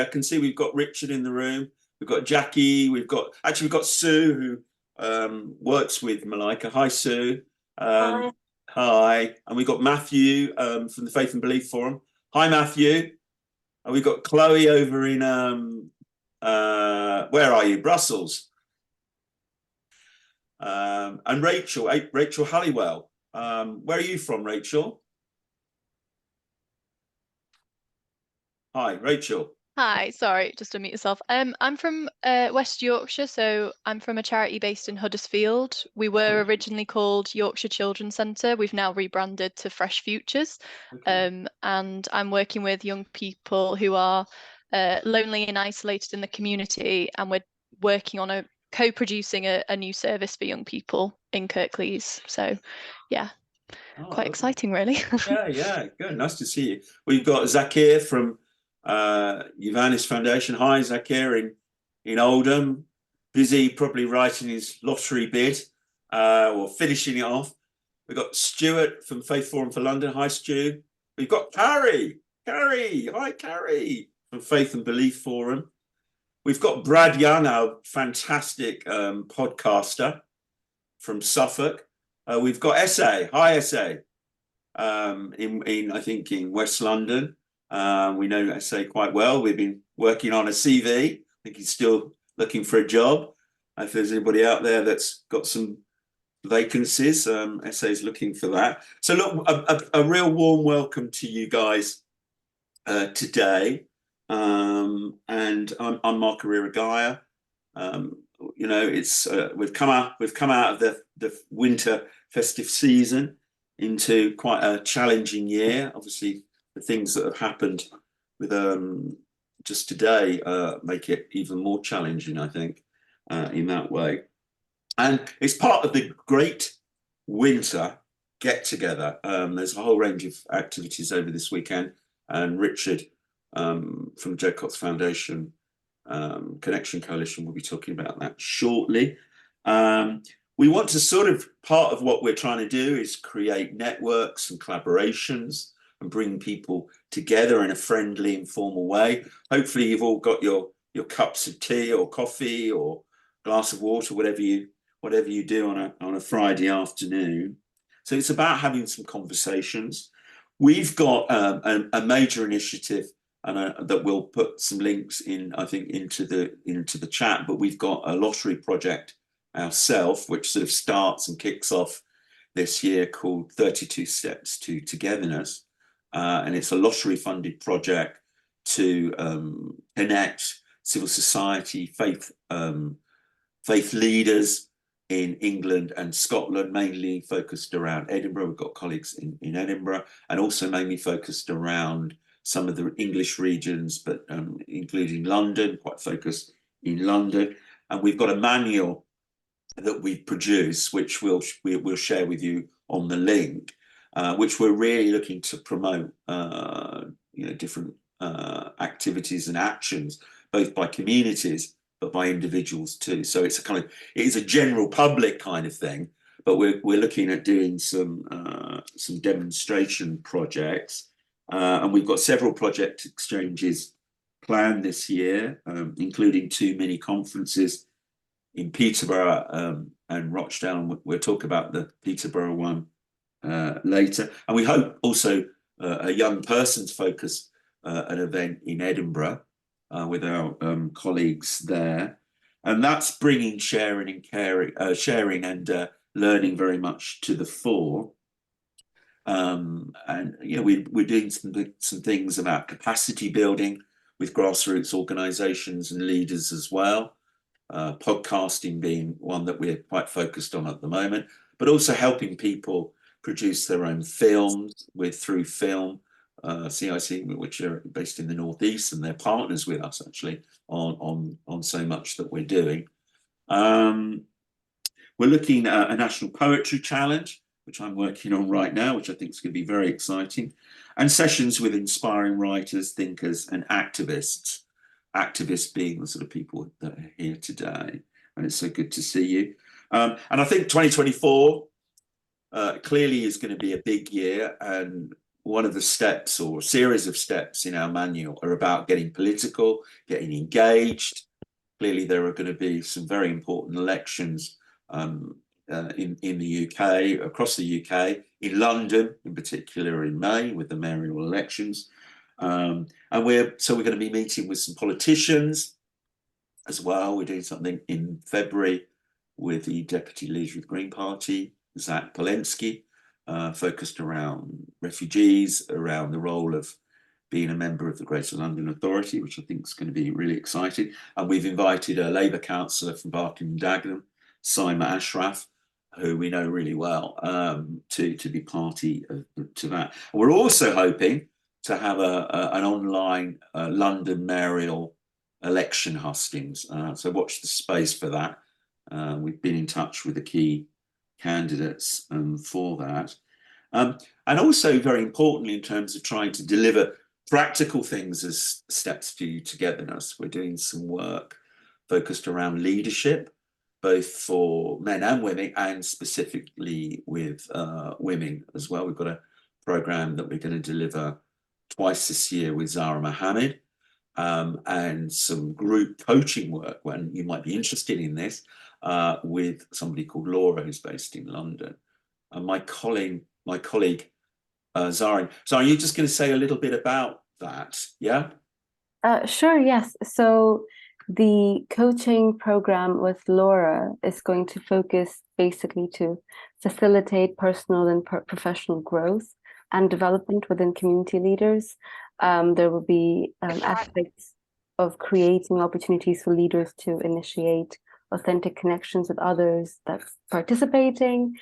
I can see we've got Richard in the room. We've got Jackie. We've got Sue, who works with Malika. Hi, Sue. Hi. Hi. And we've got Matthew from the Faith and Belief Forum. Hi, Matthew. And we've got Chloe over in where are you? Brussels. And Rachel Halliwell. Where are you from, Rachel? Hi, Rachel. Hi, sorry, just unmute yourself. I'm from West Yorkshire, so I'm from a charity based in Huddersfield. We were originally called Yorkshire Children's Centre. We've now rebranded to Fresh Futures. Okay. And I'm working with young people who are lonely and isolated in the community, and we're working on co-producing a new service for young people in Kirklees. So, yeah, quite exciting, really. Yeah, good. Nice to see you. We've got Zakir from Ioannis Foundation. Hi, Zakir in Oldham, busy probably writing his lottery bid or finishing it off. We've got Stuart from Faith Forum for London. Hi, Stu. We've got Carrie. Hi, Carrie from Faith and Belief Forum. We've got Brad Young, our fantastic podcaster from Suffolk. We've got Essay. Hi, Essay. I think in West London. We know Essay quite well. We've been working on a CV. I think he's still looking for a job. If there's anybody out there that's got some vacancies, Essay's looking for that. So look, a real warm welcome to you guys today. And I'm Mark Ereira-Guyer. We've come out of the winter festive season into quite a challenging year. Obviously, the things that have happened with just today make it even more challenging, I think, in that way. And it's part of the great winter get together. There's a whole range of activities over this weekend, and Richard from the Cox Foundation Connection Coalition will be talking about that shortly. We want to part of what we're trying to do is create networks and collaborations and bring people together in a friendly, informal way. Hopefully you've all got your cups of tea or coffee or glass of water, whatever you do on a Friday afternoon. So it's about having some conversations. We've got a major initiative that we'll put some links in, I think, into the chat, but we've got a lottery project ourselves, which sort of starts and kicks off this year, called 32 Steps to Togetherness. And it's a lottery funded project to connect civil society, faith leaders in England and Scotland, mainly focused around Edinburgh. We've got colleagues in Edinburgh, and also mainly focused around some of the English regions, but including London, quite focused in London. And we've got a manual that we've produced, which we'll share with you on the link, which we're really looking to promote, different activities and actions, both by communities but by individuals too. So it is a general public kind of thing, but we're looking at doing some demonstration projects, and we've got several project exchanges planned this year, including 2 mini conferences in Peterborough and Rochdale. We'll talk about the Peterborough one later, and we hope also a young person's focus, an event in Edinburgh with our colleagues there, and that's bringing sharing and caring, sharing and learning very much to the fore. And we're doing some things about capacity building with grassroots organisations and leaders as well. Podcasting being one that we're quite focused on at the moment, but also helping people produce their own films through film, CIC, which are based in the Northeast, and they're partners with us actually on so much that we're doing. We're looking at a National Poetry Challenge, which I'm working on right now, which I think is going to be very exciting, and sessions with inspiring writers, thinkers, and activists. Activists being the sort of people that are here today, and it's so good to see you. And I think 2024 clearly is going to be a big year, and one of the steps or series of steps in our manual are about getting political, getting engaged. Clearly, there are going to be some very important elections in the UK, across the UK, in London in particular in May with the mayoral elections. And we're going to be meeting with some politicians as well. We're doing something in February with the Deputy Leader of the Green Party, Zach Polensky, focused around refugees, around the role of being a member of the Greater London Authority, which I think is going to be really exciting. And we've invited a Labour councillor from Barking and Dagenham, Saima Ashraf, who we know really well, to be party to that. And we're also hoping to have an online London mayoral election hustings. So watch the space for that. We've been in touch with the key candidates for that. And also very importantly, in terms of trying to deliver practical things as steps to togetherness, we're doing some work focused around leadership, both for men and women, and specifically with women as well. We've got a program that we're going to deliver twice this year with Zara Mohammed, and some group coaching work, when you might be interested in this, with somebody called Laura, who's based in London. And my colleague Zara, you're just going to say a little bit about that, yeah? Sure, yes. So the coaching program with Laura is going to focus basically to facilitate personal and professional growth and development within community leaders. There will be aspects of creating opportunities for leaders to initiate authentic connections with others that's participating,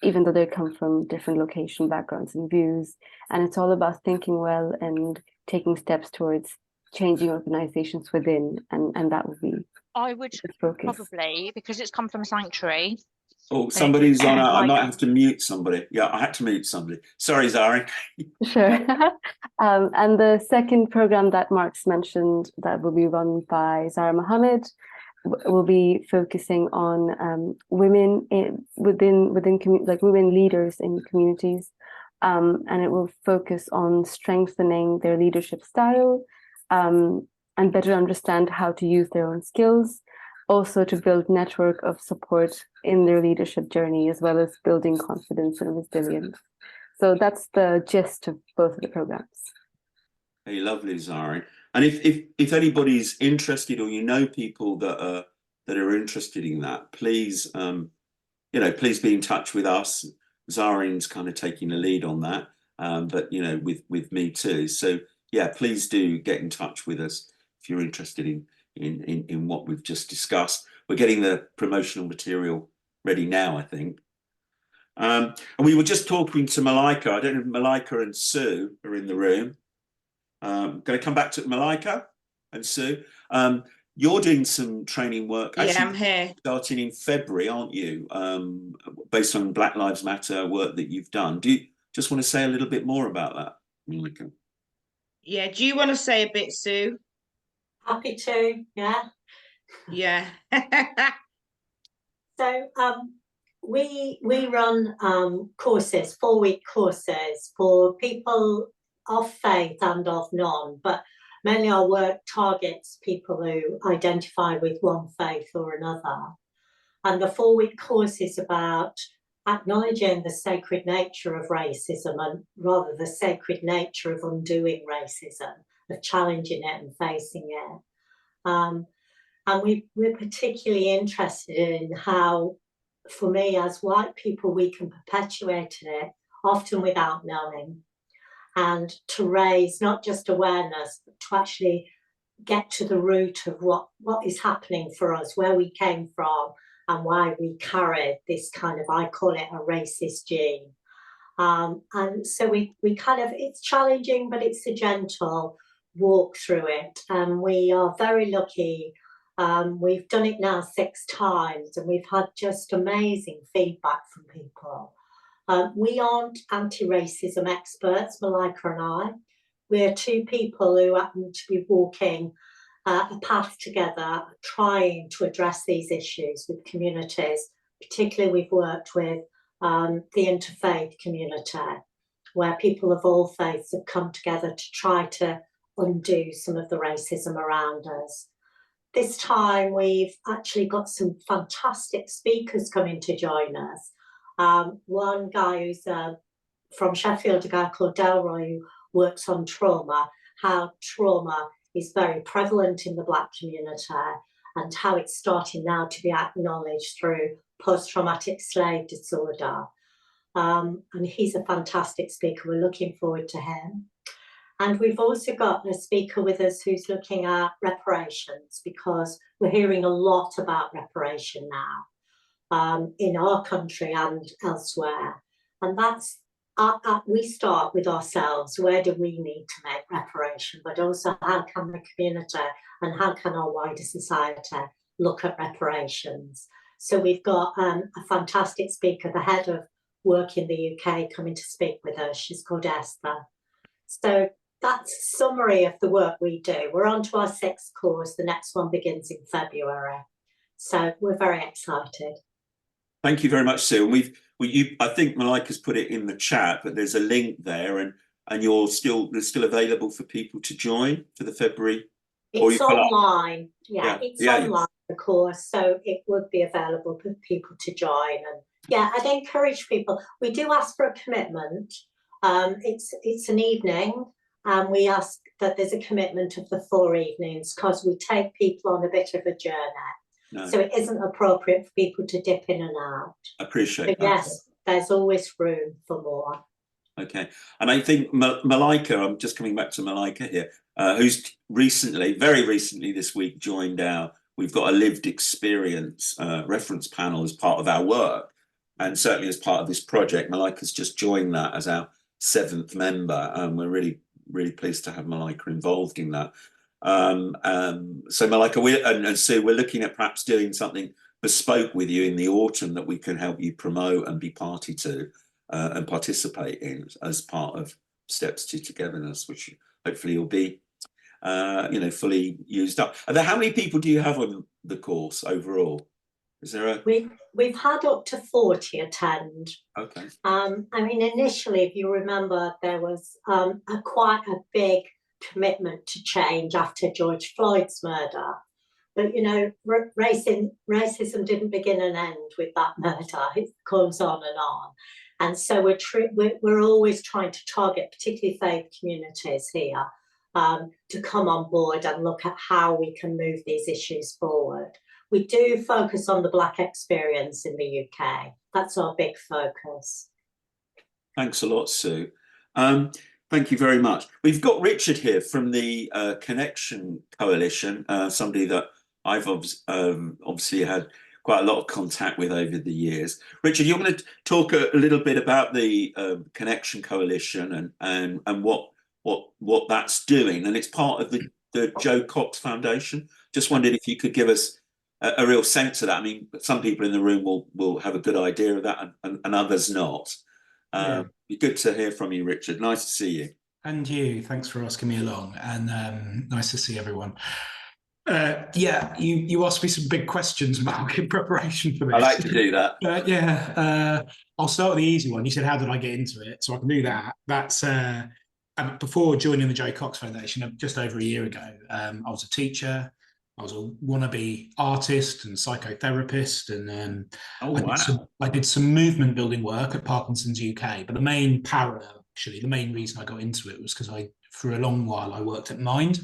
even though they come from different location backgrounds and views. And it's all about thinking well and taking steps towards changing organizations within, and that would be I would the focus. probably, because it's come from Sanctuary. Oh, somebody's on. I might have to mute somebody. Yeah, I had to mute somebody. Sorry, Zara. Sure. And the second program that Mark's mentioned that will be run by Zara Mohammed will be focusing on women within like women leaders in communities, and it will focus on strengthening their leadership style, and better understand how to use their own skills, also to build network of support in their leadership journey, as well as building confidence and resilience. So that's the gist of both of the programs. Hey, lovely, Zara. And if anybody's interested, or you know people that are interested in that, please please be in touch with us. Zarine's kind of taking the lead on that, but with me too. So yeah, please do get in touch with us if you're interested in what we've just discussed. We're getting the promotional material ready now, I think. And we were just talking to Malika. I don't know if Malika and Sue are in the room. Going to come back to Malika and Sue. You're doing some training work. Actually, yeah, I'm here. Starting in February, aren't you? Based on Black Lives Matter work that you've done. Do you just want to say a little bit more about that, Malika? Yeah, do you want to say a bit, Sue? Happy to, yeah. Yeah. So we run courses, 4-week courses for people of faith and of none, but mainly our work targets people who identify with one faith or another. And the 4-week course is about acknowledging the sacred nature of racism, and rather the sacred nature of undoing racism, of challenging it and facing it. And we're particularly interested in how, for me, as white people, we can perpetuate it, often without knowing, and to raise not just awareness, but to actually get to the root of what is happening for us, where we came from, and why we carry this kind of, I call it a racist gene. And so we kind of, it's challenging, but it's a gentle walk through it. And we are very lucky. We've done it now 6 times, and we've had just amazing feedback from people. We aren't anti-racism experts, Malika and I. We're 2 people who happen to be walking a path together, trying to address these issues with communities. Particularly, we've worked with the Interfaith community, where people of all faiths have come together to try to undo some of the racism around us. This time we've actually got some fantastic speakers coming to join us. One guy who's from Sheffield, a guy called Delroy, who works on trauma, how trauma is very prevalent in the Black community and how it's starting now to be acknowledged through post-traumatic slave disorder. And he's a fantastic speaker. We're looking forward to him. And we've also got a speaker with us who's looking at reparations, because we're hearing a lot about reparation now in our country and elsewhere. And that's, we start with ourselves. Where do we need to make reparation? But also, how can the community and how can our wider society look at reparations? So we've got a fantastic speaker, the head of work in the UK, coming to speak with us. She's called Esther. So that's a summary of the work we do. We're on to our 6th course. The next one begins in February. So we're very excited. Thank you very much, Sue. I think Malika's put it in the chat, but there's a link there, and they're still available for people to join for the February. It's online. It's online, the course, so it would be available for people to join. And yeah, I'd encourage people. We do ask for a commitment. It's an evening, and we ask that there's a commitment of the 4 evenings, because we take people on a bit of a journey. No. So it isn't appropriate for people to dip in and out. Appreciate that. Yes, there's always room for more. Okay, and I think Malika, I'm just coming back to Malika here, who's very recently this week joined we've got a lived experience reference panel as part of our work, and certainly as part of this project. Malika's just joined that as our 7th member, and we're really pleased to have Malika involved in that. So Malika and Sue, we're looking at perhaps doing something bespoke with you in the autumn that we can help you promote and be party to and participate in as part of Steps to Togetherness, which hopefully will be fully used up. How many people do you have on the course overall? Is there We've had up to 40 attend. Okay. I mean, initially, if you remember, there was quite a big commitment to change after George Floyd's murder. But, racism didn't begin and end with that murder. It goes on. And so we're always trying to target particularly faith communities here to come on board and look at how we can move these issues forward. We do focus on the Black experience in the UK. That's our big focus. Thanks a lot, Sue. Thank you very much. We've got Richard here from the Connection Coalition, somebody that I've obviously had quite a lot of contact with over the years. Richard, you're going to talk a little bit about the Connection Coalition and what that's doing, and it's part of the Joe Cox Foundation. Just wondered if you could give us a real sense of that. I mean, some people in the room will have a good idea of that, and others not. Be good to hear from you, Richard. Nice to see you. And you. Thanks for asking me along, and nice to see everyone. You asked me some big questions, Mark, in preparation for this. I like to do that. I'll start with the easy one. You said, how did I get into it? So I can do that. That's before joining the Joe Cox Foundation just over a year ago. I was a teacher. I was a wannabe artist and psychotherapist, and I did some movement building work at Parkinson's UK. But the main parallel, actually, the main reason I got into it was because for a long while, I worked at Mind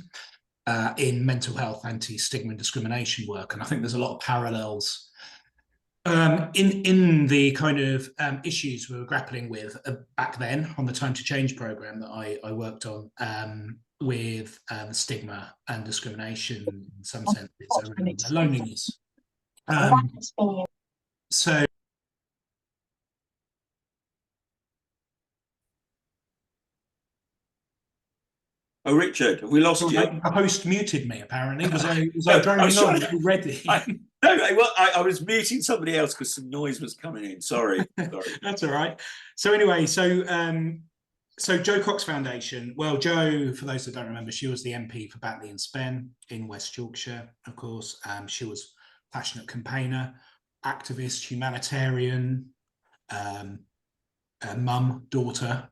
in mental health, anti-stigma and discrimination work. And I think there's a lot of parallels in the kind of issues we were grappling with back then on the Time to Change programme that I worked on. With stigma and discrimination in some senses around loneliness. So Oh, Richard, have we lost you? The host muted me, apparently. Was I droning on already? I was muting somebody else because some noise was coming in. Sorry. That's all right. So anyway, So Joe Cox Foundation, well, Jo, for those that don't remember, she was the MP for Batley and Spen in West Yorkshire, of course. She was a passionate campaigner, activist, humanitarian, mum, daughter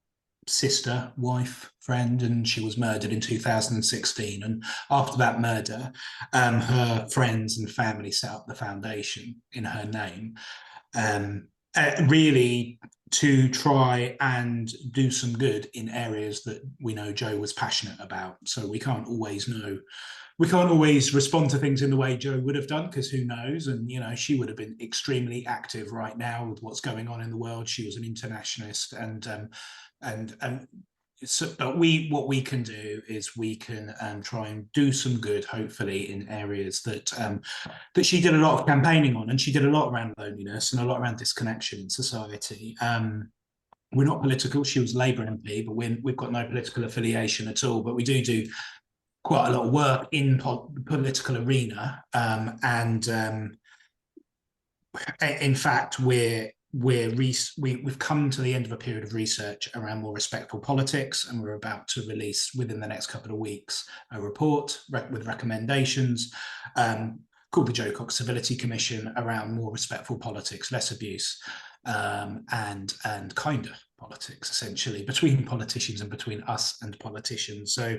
sister, wife, friend, and she was murdered in 2016. And after that murder, her friends and family set up the foundation in her name, really to try and do some good in areas that we know Jo was passionate about. So we can't always respond to things in the way Jo would have done, because who knows? And, you know, she would have been extremely active right now with what's going on in the world. She was an internationalist, so, but what we can do is we can try and do some good, hopefully, in areas that that she did a lot of campaigning on, and she did a lot around loneliness and a lot around disconnection in society. We're not political. She was Labour MP, but we've got no political affiliation at all. But we do quite a lot of work in the political arena, in fact, we've come to the end of a period of research around more respectful politics, and we're about to release within the next couple of weeks a report with recommendations called the Jo Cox Civility Commission around more respectful politics, less abuse, and kinder politics, essentially, between politicians and between us and politicians. So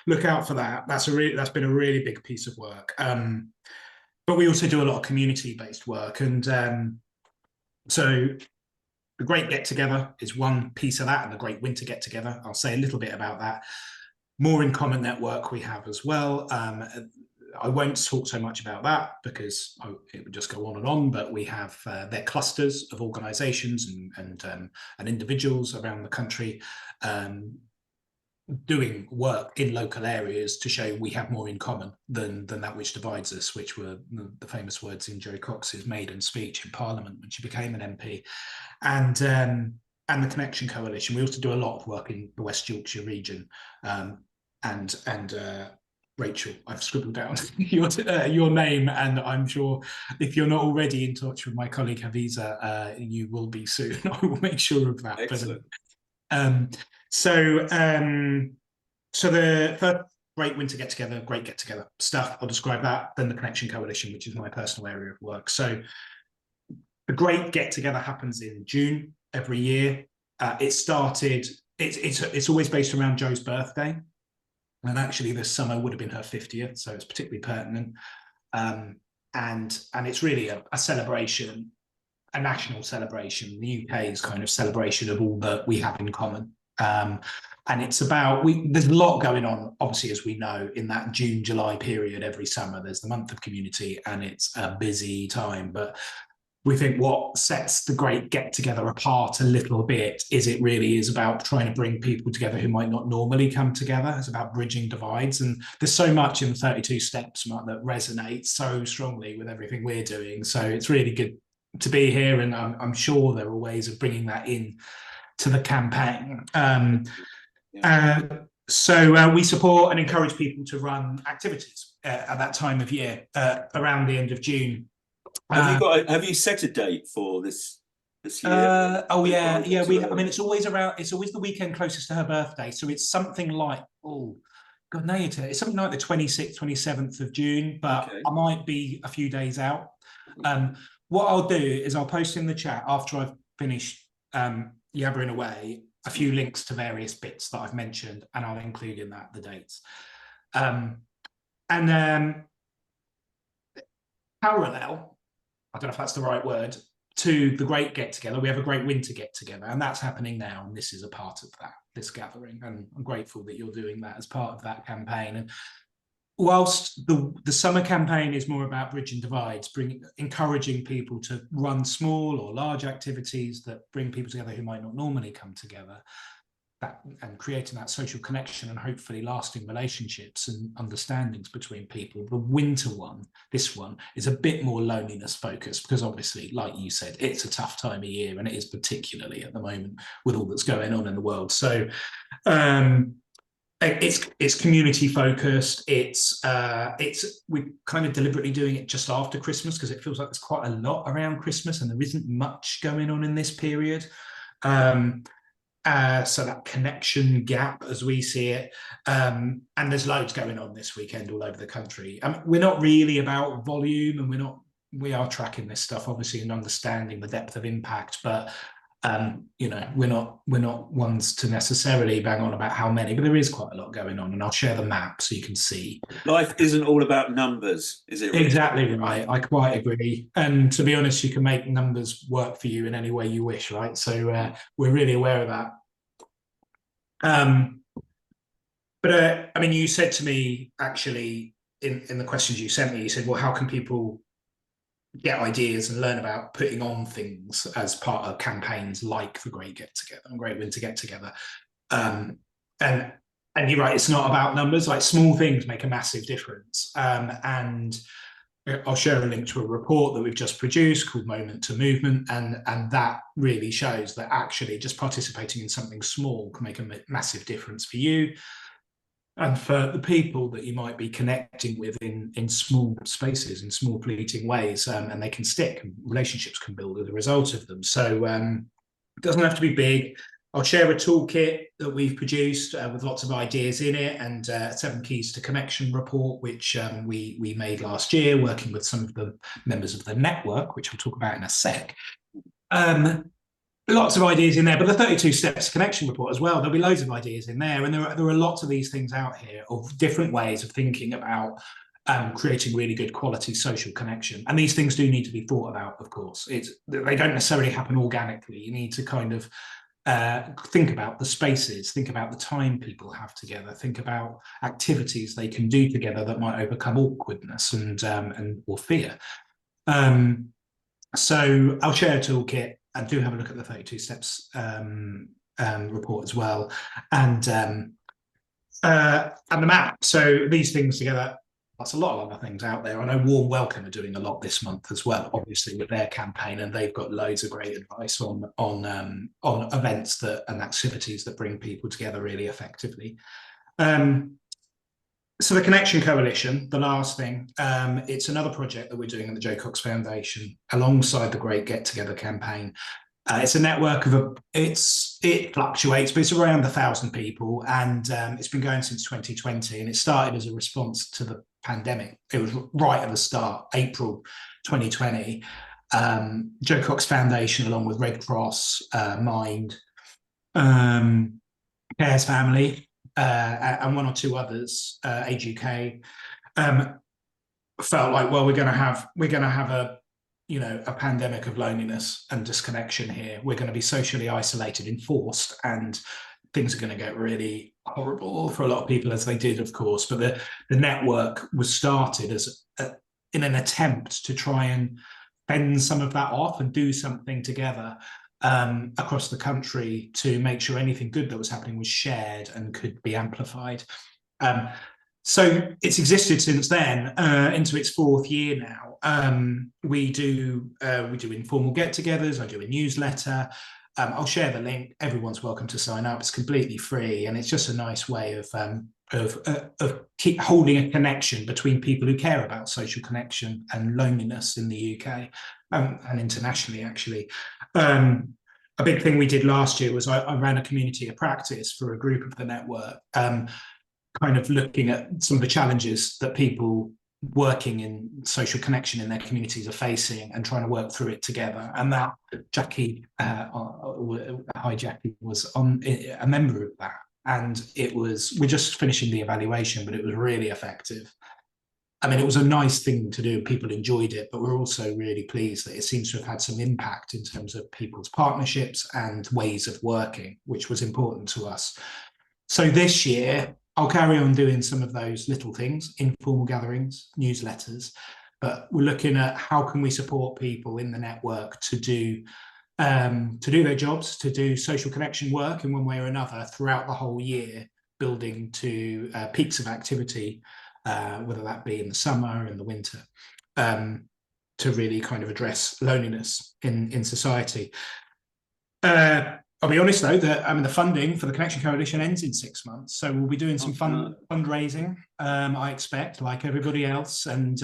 look out for that. That's been a really big piece of work. But we also do a lot of community-based work, and so the Great Get Together is one piece of that, and the Great Winter Get Together. I'll say a little bit about that. More in Common network we have as well. I won't talk so much about that because it would just go on and on, but we have their clusters of organisations and individuals around the country doing work in local areas to show we have more in common than that which divides us, which were the famous words in Jo Cox's maiden speech in Parliament when she became an MP. And the Connection Coalition. We also do a lot of work in the West Yorkshire region. Rachel, I've scribbled down your name, and I'm sure if you're not already in touch with my colleague Haviza, you will be soon. I will make sure of that. Excellent. So the first Great Winter Get Together, Great Get Together stuff, I'll describe that. Then the Connection Coalition, which is my personal area of work. So the Great Get Together happens in June every year. It's always based around Jo's birthday. And actually this summer would have been her 50th, so it's particularly pertinent. And it's really a celebration, a national celebration, the UK's kind of celebration of all that we have in common. And it's about, there's a lot going on, obviously, as we know, in that June, July period every summer. There's the month of community, and it's a busy time. But we think what sets the Great Get Together apart a little bit is it really is about trying to bring people together who might not normally come together. It's about bridging divides. And there's so much in the 32 steps, Mark, that resonates so strongly with everything we're doing. So it's really good to be here. And I'm sure there are ways of bringing that in to the campaign. So we support and encourage people to run activities at that time of year, around the end of June. Have you set a date for this year? I mean, it's always the weekend closest to her birthday, so it's something like it's something like the 26th, 27th of June, but okay. I might be a few days out. What I'll do is I'll post in the chat after I've finished yabbering away a few links to various bits that I've mentioned, and I'll include in that the dates. Parallel, I don't know if that's the right word, to the Great Get Together, we have a Great Winter Get Together, and that's happening now, and this is a part of that, this gathering, and I'm grateful that you're doing that as part of that campaign. And whilst the summer campaign is more about bridging divides, encouraging people to run small or large activities that bring people together who might not normally come together, and creating that social connection and hopefully lasting relationships and understandings between people. The winter one, this one, is a bit more loneliness focused because obviously, like you said, it's a tough time of year, and it is particularly at the moment with all that's going on in the world. So it's community focused. We're kind of deliberately doing it just after Christmas because it feels like there's quite a lot around Christmas and there isn't much going on in this period. So that connection gap as we see it, and there's loads going on this weekend all over the country. We're not really about volume, and we are tracking this stuff obviously and understanding the depth of impact, but You know, we're not ones to necessarily bang on about how many, but there is quite a lot going on, and I'll share the map so you can see. Life isn't all about numbers, is it? Really? Exactly right. I quite agree. And to be honest, you can make numbers work for you in any way you wish, right? So we're really aware of that. But I mean, you said to me actually in the questions you sent me, you said, well, how can people get ideas and learn about putting on things as part of campaigns like the Great Get Together and Great Winter Get Together? And you're right, it's not about numbers. Like, small things make a massive difference. And I'll share a link to a report that we've just produced called Moment to Movement, and that really shows that actually just participating in something small can make a massive difference for you and for the people that you might be connecting with in small spaces, in small fleeting ways, and they can stick, and relationships can build as a result of them. So it doesn't have to be big. I'll share a toolkit that we've produced with lots of ideas in it, and 7 Keys to Connection report, which we made last year, working with some of the members of the network, which I'll talk about in a sec. Lots of ideas in there, but the 32 Steps to Connection report as well, there'll be loads of ideas in there, and there are lots of these things out here of different ways of thinking about creating really good quality social connection. And these things do need to be thought about, of course. They don't necessarily happen organically. You need to kind of think about the spaces, think about the time people have together, think about activities they can do together that might overcome awkwardness and or fear. So I'll share a toolkit, and do have a look at the 32 Steps report as well, and the map. So these things together, that's a lot of other things out there. I know Warm Welcome are doing a lot this month as well, obviously with their campaign, and they've got loads of great advice on events and activities that bring people together really effectively. So the Connection Coalition, the last thing, it's another project that we're doing at the Joe Cox Foundation alongside the Great Get Together campaign. It's a network of it fluctuates, but it's around 1,000 people, and it's been going since 2020, and it started as a response to the pandemic. It was right at the start, April 2020. Joe Cox Foundation, along with Red Cross, Mind, Cares Family, and 1 or 2 others, Age UK, felt like, well, we're going to have a pandemic of loneliness and disconnection here. We're going to be socially isolated, enforced, and things are going to get really horrible for a lot of people, as they did, of course. But the network was started as in an attempt to try and fend some of that off and do something together across the country to make sure anything good that was happening was shared and could be amplified. So it's existed since then, into its 4th year now. We do informal get-togethers. I do a newsletter. I'll share the link. Everyone's welcome to sign up. It's completely free, and it's just a nice way of keep holding a connection between people who care about social connection and loneliness in the UK and internationally, actually. A big thing we did last year was I ran a community of practice for a group of the network, kind of looking at some of the challenges that people working in social connection in their communities are facing and trying to work through it together. And that Jackie, hi Jackie, was a member of that. And we're just finishing the evaluation, but it was really effective. I mean, it was a nice thing to do. People enjoyed it, but we're also really pleased that it seems to have had some impact in terms of people's partnerships and ways of working, which was important to us. So this year, I'll carry on doing some of those little things, informal gatherings, newsletters, but we're looking at how can we support people in the network to do their jobs, to do social connection work in one way or another throughout the whole year, building to peaks of activity, whether that be in the summer, in the winter, to really kind of address loneliness in society. I'll be honest though, that the funding for the Connection Coalition ends in 6 months, so we'll be doing some fundraising, I expect, like everybody else, and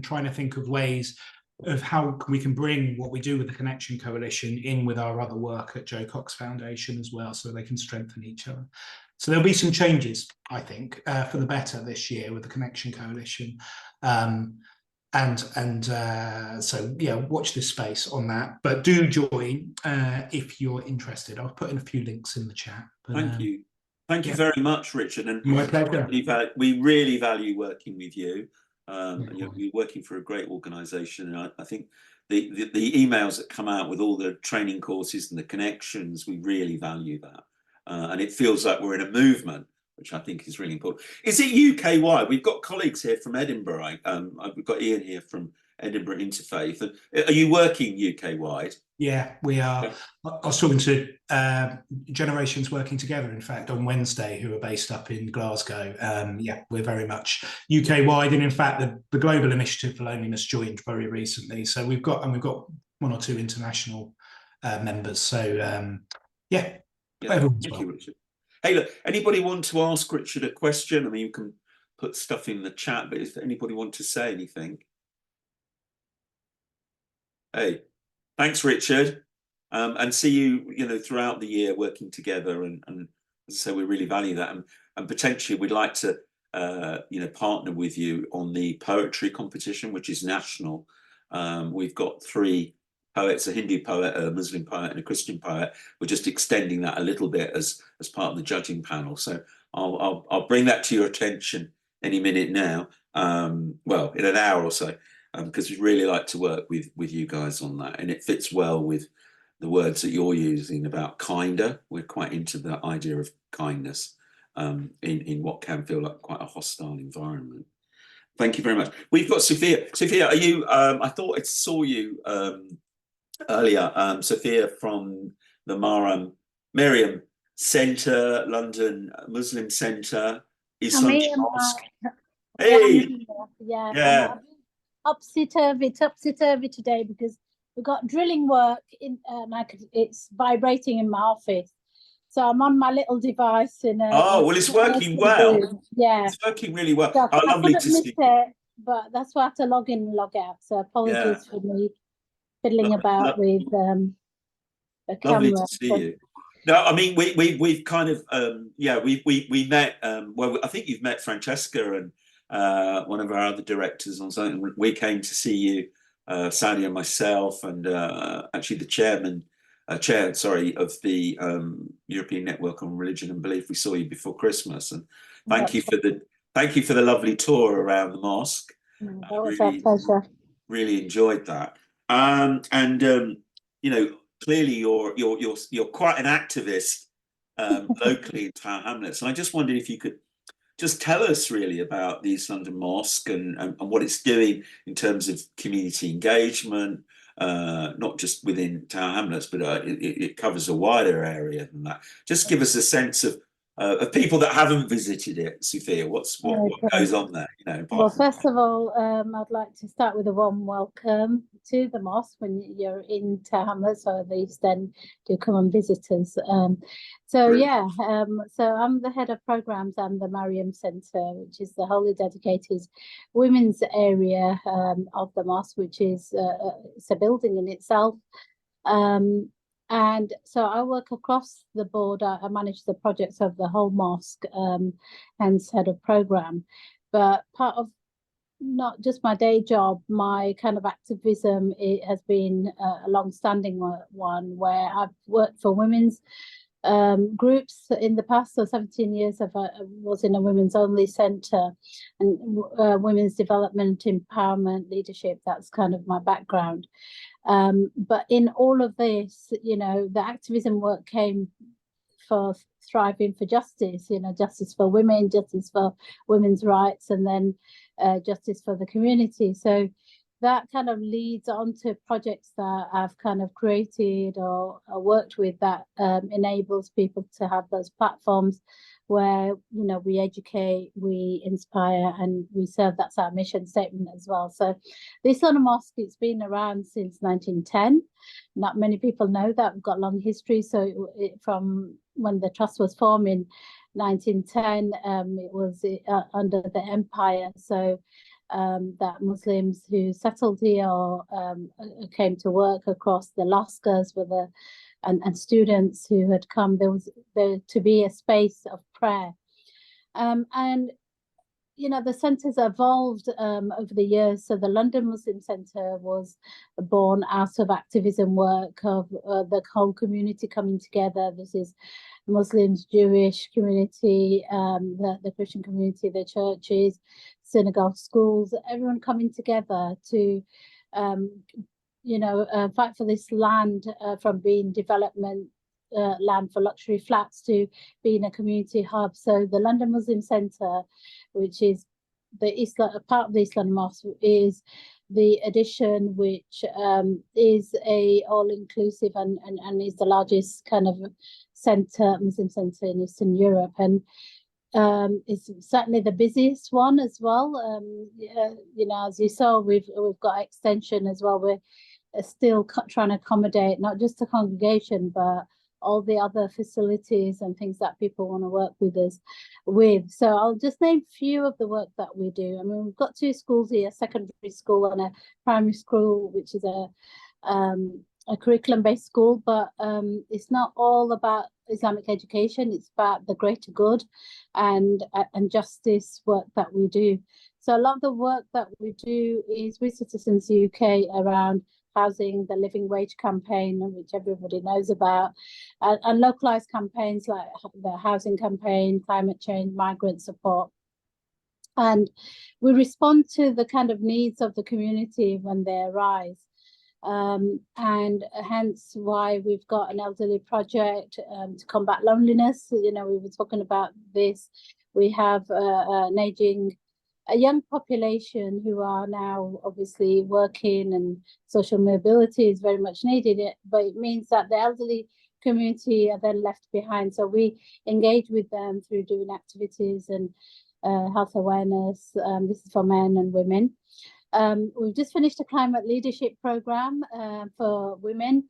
trying to think of ways of how we can bring what we do with the Connection Coalition in with our other work at Joe Cox Foundation as well, so they can strengthen each other. So there'll be some changes, I think, for the better this year with the Connection Coalition. So yeah, watch this space on that. But do join if you're interested. I'll put in a few links in the chat. But, Thank you very much, Richard. And my pleasure. We really value working with you. You're working for a great organisation, and I think the emails that come out with all the training courses and the connections, we really value that. And it feels like we're in a movement, which I think is really important. Is it UK-wide? We've got colleagues here from Edinburgh. We've got Ian here from Edinburgh Interfaith. And are you working UK-wide? Yeah, we are. Yeah. I was talking to Generations Working Together, in fact, on Wednesday, who are based up in Glasgow. Yeah, we're very much UK-wide. And in fact, the Global Initiative for Loneliness joined very recently. So we've got one or two international members. So yeah. Thank you, Richard. Hey, look, anybody want to ask Richard a question? I mean, you can put stuff in the chat, but if anybody want to say anything? Hey, thanks, Richard. And see you, throughout the year working together. And as I say, we really value that. And potentially we'd like to, partner with you on the poetry competition, which is national. We've got 3 poets, a Hindu poet, a Muslim poet, and a Christian poet. We're just extending that a little bit as part of the judging panel. So I'll bring that to your attention any minute now. Well, in an hour or so, because we'd really like to work with you guys on that, and it fits well with the words that you're using about kinder. We're quite into the idea of kindness in what can feel like quite a hostile environment. Thank you very much. We've got Sufia. Sufia, are you? I thought I saw you earlier, Sufia from the Maryam Centre, London Muslim Centre, Islam Mosque. Hey, yeah. Topsy-turvy today because we've got drilling work in. It's vibrating in my office, so I'm on my little device. Well, it's working well. Room. Yeah, it's working really well. So How lovely to see you. But that's why I have to log in and log out. So apologies for me fiddling about with the camera. Lovely to see you. No, I mean we've kind of we met. Well, I think you've met Francesca and one of our other directors on something. We came to see you, Sadia and myself, and actually the chair of the European Network on Religion and Belief. We saw you before Christmas, and thank you for the lovely tour around the mosque. That was our pleasure. Really enjoyed that. Clearly you're quite an activist locally in Tower Hamlets, and I just wondered if you could just tell us really about the East London Mosque and what it's doing in terms of community engagement, not just within Tower Hamlets, but it covers a wider area than that. Just give us a sense of people that haven't visited it, Sufia. What goes on there? Well, first of all, I'd like to start with a warm welcome to the mosque when you're in Tower Hamlets or the East End. Do come and visit us. So I'm the head of programs and the Maryam Centre, which is the wholly dedicated women's area of the mosque, which is it's a building in itself. And so I work across the board. I manage the projects of the whole mosque, hence head of program. But part of not just my day job, my kind of activism, it has been a long-standing one where I've worked for women's groups in the past. So 17 years I was in a women's only centre, and women's development, empowerment, leadership, that's kind of my background. But in all of this, the activism work came for striving for justice, justice for women, justice for women's rights, and then justice for the community. So that kind of leads on to projects that I've kind of created or worked with that enables people to have those platforms where, we educate, we inspire, and we serve. That's our mission statement as well. So this London Mosque, it's been around since 1910. Not many people know that. We've got a long history. So from when the trust was formed in 1910, it was under the empire. So that Muslims who settled here or came to work across the Lascars and students who had come, there was to be a space of prayer. And you know, the centre's evolved over the years. So the London Muslim Centre was born out of activism work of the whole community coming together. This is Muslims, Jewish community, the Christian community, the churches, synagogue, schools, everyone coming together to, you know, fight for this land from being development land for luxury flats to being a community hub. So the London Muslim Centre, which is the part of the Islam Mosque, is the addition, which is a all-inclusive and is the largest kind of Muslim centre in Eastern Europe, and it's certainly the busiest one as well. You know, as you saw, we've got extension as well. We're still trying to accommodate not just the congregation, but all the other facilities and things that people want to work with us with. So I'll just name a few of the work that we do. I mean, we've got 2 schools here, a secondary school and a primary school, which is a curriculum-based school, but it's not all about Islamic education. It's about the greater good and justice work that we do. So a lot of the work that we do is with Citizens UK around housing, the living wage campaign, which everybody knows about, and localized campaigns like the housing campaign, climate change, migrant support. And we respond to the kind of needs of the community when they arise. And hence why we've got an elderly project to combat loneliness. You know, we were talking about this. We have a young population who are now obviously working, and social mobility is very much needed, but it means that the elderly community are then left behind. So we engage with them through doing activities and health awareness. This is for men and women. We've just finished a climate leadership program for women,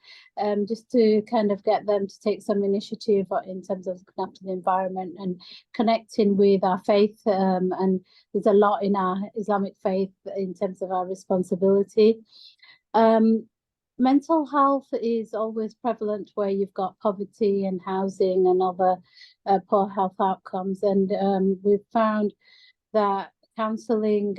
just to kind of get them to take some initiative in terms of looking after the environment and connecting with our faith. And there's a lot in our Islamic faith in terms of our responsibility. Mental health is always prevalent where you've got poverty and housing and other poor health outcomes. And we've found that counselling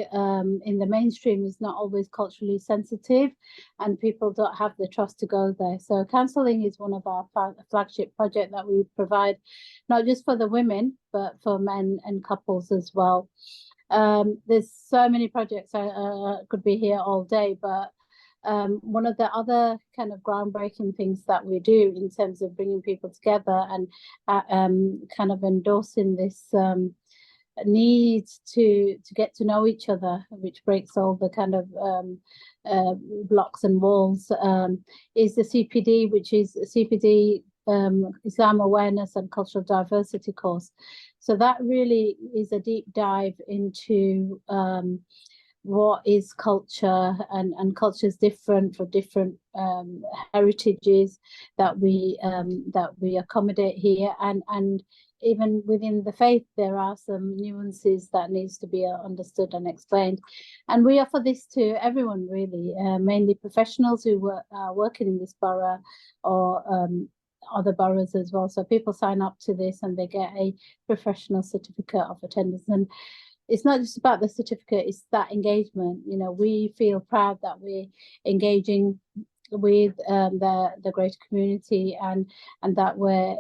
in the mainstream is not always culturally sensitive, and people don't have the trust to go there. So counselling is one of our flagship projects that we provide, not just for the women, but for men and couples as well. There's so many projects. I could be here all day, but one of the other kind of groundbreaking things that we do in terms of bringing people together and kind of endorsing this need to get to know each other, which breaks all the kind of blocks and walls, is the CPD, which is CPD Islam Awareness and Cultural Diversity course. So that really is a deep dive into what is culture, and culture is different for different heritages that we accommodate here, and even within the faith there are some nuances that needs to be understood and explained. And we offer this to everyone really, mainly professionals who are working in this borough or other boroughs as well. So people sign up to this and they get a professional certificate of attendance. And it's not just about the certificate, it's that engagement. You know, we feel proud that we're engaging with the greater community, and that we're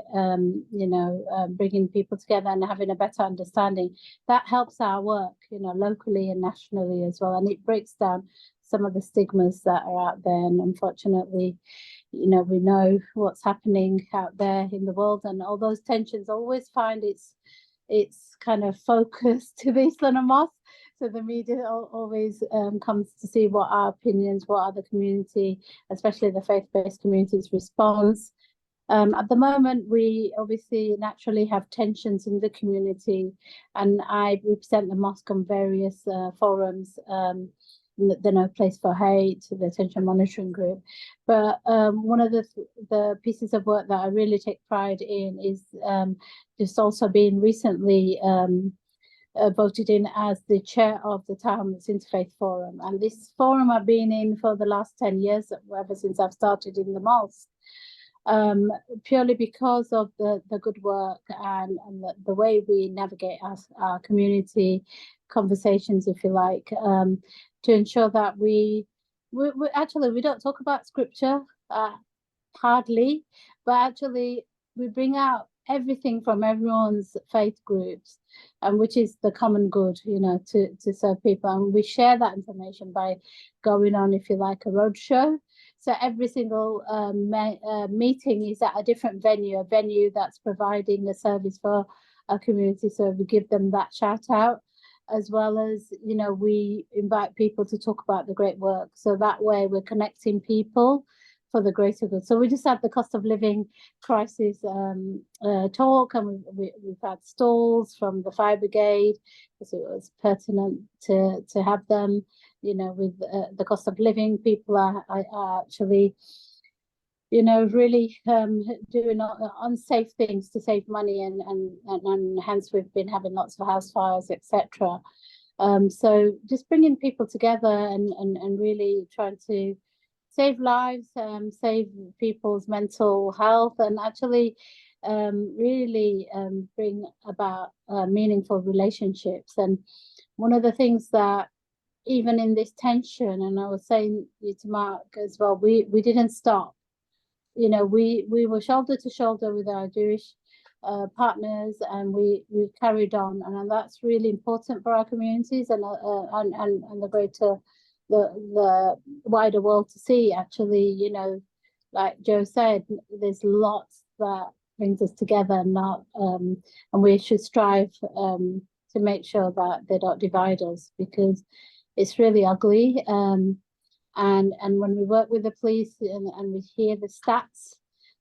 bringing people together and having a better understanding. That helps our work, you know, locally and nationally as well, and it breaks down some of the stigmas that are out there. And unfortunately, you know, we know what's happening out there in the world, and all those tensions always find its kind of focus to the London Mosque. So the media always comes to see what our opinions, what are the community, especially the faith-based community's response. At the moment, we obviously naturally have tensions in the community, and I represent the mosque on various forums, the No Place for Hate, the Attention Monitoring Group. But one of the pieces of work that I really take pride in is just also being recently voted in as the chair of the Hamlets Interfaith Forum. And this forum I've been in for the last 10 years, ever since I've started in the mosque. purely because of the good work and the way we navigate our community conversations, if you like, to ensure that we actually, we don't talk about scripture hardly, but actually we bring out everything from everyone's faith groups, and which is the common good, you know, to serve people. And we share that information by going on, if you like, a roadshow. So every single meeting is at a different venue, a venue that's providing a service for our community. So we give them that shout out, as well as, you know, we invite people to talk about the great work. So that way we're connecting people for the greater good. So we just had the cost of living crisis talk, and we've had stalls from the fire brigade, because it was pertinent to have them. You know, with the cost of living, people are actually, you know, really doing unsafe things to save money, and hence we've been having lots of house fires, etc. So just bringing people together and really trying to save lives, save people's mental health, and actually really bring about meaningful relationships. And one of the things that, even in this tension, and I was saying to Mark as well, we didn't stop. You know, we were shoulder to shoulder with our Jewish partners, and we carried on, and that's really important for our communities and the greater, the wider world to see. Actually, you know, like Joe said, there's lots that brings us together, not and we should strive to make sure that they don't divide us, because it's really ugly. And when we work with the police and we hear the stats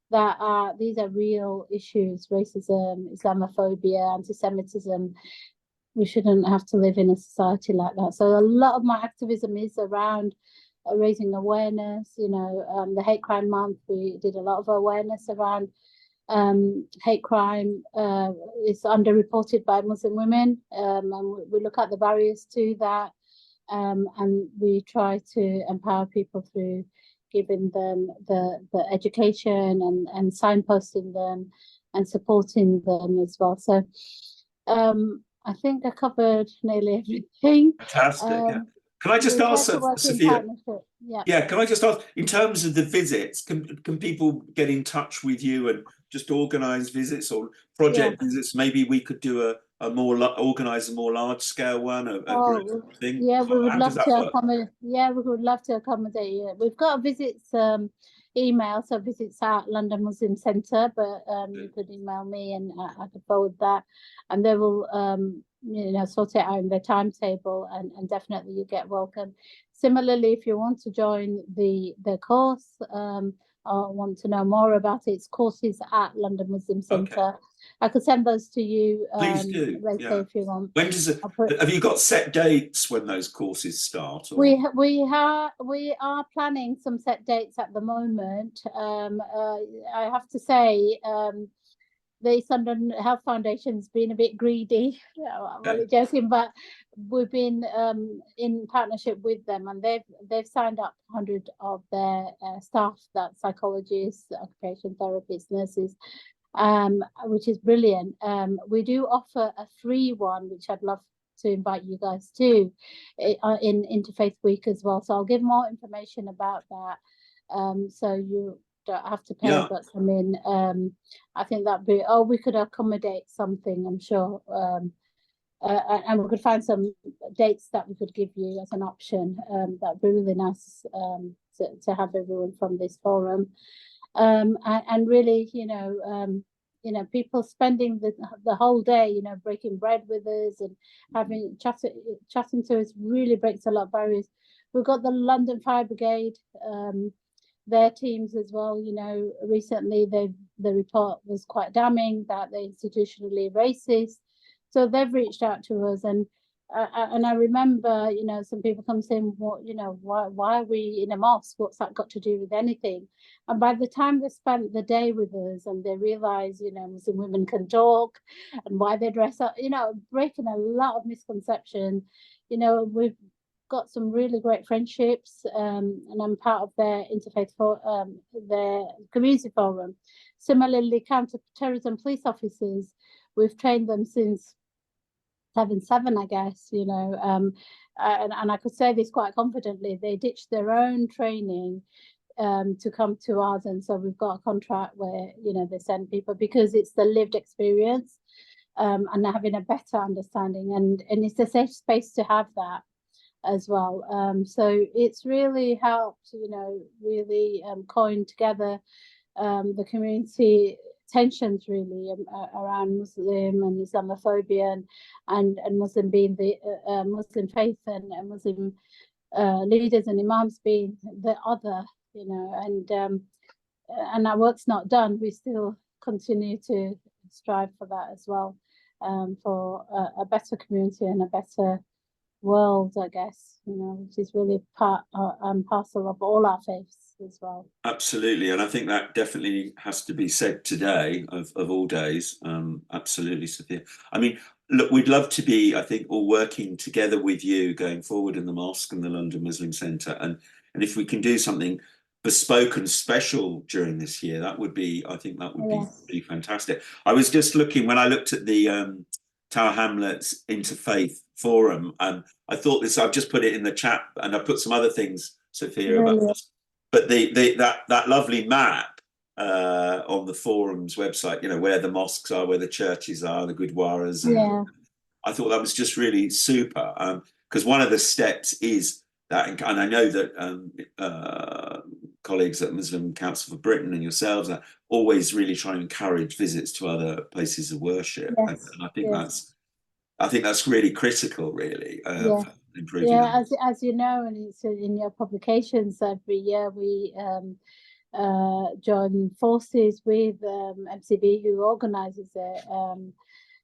that these are real issues: racism, Islamophobia, anti-Semitism. We shouldn't have to live in a society like that. So a lot of my activism is around raising awareness. You know, the Hate Crime Month, we did a lot of awareness around hate crime. It's underreported by Muslim women, and we look at the barriers to that. And we try to empower people through giving them the education and signposting them and supporting them as well. So I think I covered nearly everything. Fantastic. Can I just ask, Sufia? Yeah, can I just ask, in terms of the visits, can people get in touch with you and just organise visits or project visits? Maybe we could do organise a more large scale one, a group thing. Yeah, we would love to accommodate. Yeah, we would love to accommodate you. We've got a visits email, so visits at London Muslim Centre, but you could email me and I could forward that, and they will you know, sort it out in their timetable, and definitely you get welcome. Similarly, if you want to join the course or want to know more about it, it's courses at London Muslim Centre. Okay. I could send those to you. Please do. Later, if you want. When does it? Have you got set dates when those courses start? Or? We are planning some set dates at the moment. I have to say, the East London Health Foundation's been a bit greedy. I'm only joking, but we've been in partnership with them, and they've signed up 100 of their staff, that's psychologists, occupational therapists, nurses, which is brilliant. We do offer a free one, which I'd love to invite you guys to, in Interfaith Week as well. So I'll give more information about that. So you don't have to pay, but come in. I think that'd be, we could accommodate something, I'm sure. And we could find some dates that we could give you as an option. That'd be really nice to have everyone from this forum. And really, you know, people spending the whole day, you know, breaking bread with us and having chatting to us really breaks a lot of barriers. We've got the London Fire Brigade, their teams as well. You know, recently the report was quite damning that they're institutionally racist, so they've reached out to us. And I remember, you know, some people come saying, "What, you know, why are we in a mosque? What's that got to do with anything?" And by the time they spent the day with us and they realize, you know, Muslim women can talk and why they dress up, you know, breaking a lot of misconception. You know, we've got some really great friendships, and I'm part of their Interfaith their community forum. Similarly, counter-terrorism police officers, we've trained them since 7/7, I guess, you know, and I could say this quite confidently. They ditched their own training to come to us, and so we've got a contract where, you know, they send people because it's the lived experience, and having a better understanding, and it's a safe space to have that as well. So it's really helped, you know, really coin together the community tensions really around Muslim and Islamophobia, and Muslim being the Muslim faith, and Muslim leaders and imams being the other, you know, and our work's not done. We still continue to strive for that as well, for a better community and a better world, I guess, you know, which is really part and parcel of all our faiths as well. Absolutely, and I think that definitely has to be said today of all days. Absolutely, Sufia. I mean, look, we'd love to be, I think, all working together with you going forward in the mosque and the London Muslim Centre, and if we can do something bespoke and special during this year, that would be, I think that would be really fantastic. I was just looking, when I looked at the Tower Hamlets Interfaith Forum, I thought this, I've just put it in the chat, and I put some other things, Sufia, about this, but that lovely map on the forum's website, you know, where the mosques are, where the churches are, the gurdwaras, and I thought that was just really super, because one of the steps is that, and I know that colleagues at Muslim Council for Britain and yourselves are always really trying to encourage visits to other places of worship, and I think that's really critical, really. As you know, and it's in your publications, every year we join forces with MCB, who organises it.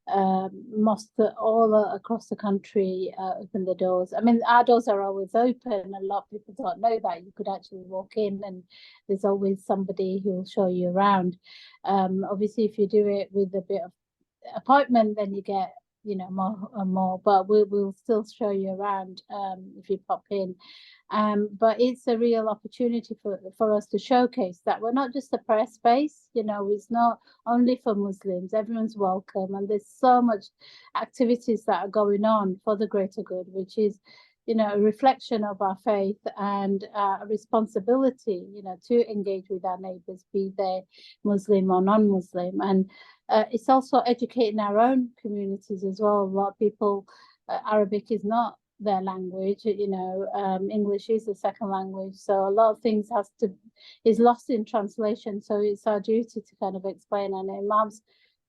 Mosques all across the country open the doors. I mean, our doors are always open. A lot of people don't know that. You could actually walk in and there's always somebody who will show you around. Obviously, if you do it with a bit of appointment, then you get, you know, more and more, but we'll still show you around if you pop in. But it's a real opportunity for us to showcase that we're not just a prayer space, you know, it's not only for Muslims, everyone's welcome, and there's so much activities that are going on for the greater good, which is, you know, a reflection of our faith and a responsibility, you know, to engage with our neighbours, be they Muslim or non-Muslim. And it's also educating our own communities as well. A lot of people, Arabic is not their language, you know, English is the second language, so a lot of things is lost in translation. So it's our duty to kind of explain, and imams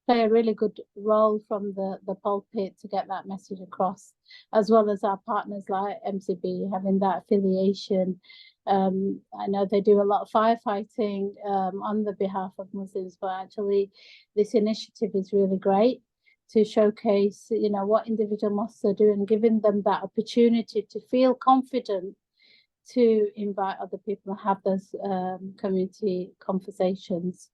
play a really good role from the pulpit to get that message across, as well as our partners like MCB having that affiliation. I know they do a lot of firefighting on the behalf of Muslims, but actually this initiative is really great to showcase, you know, what individual mosques are doing, giving them that opportunity to feel confident to invite other people and have those community conversations.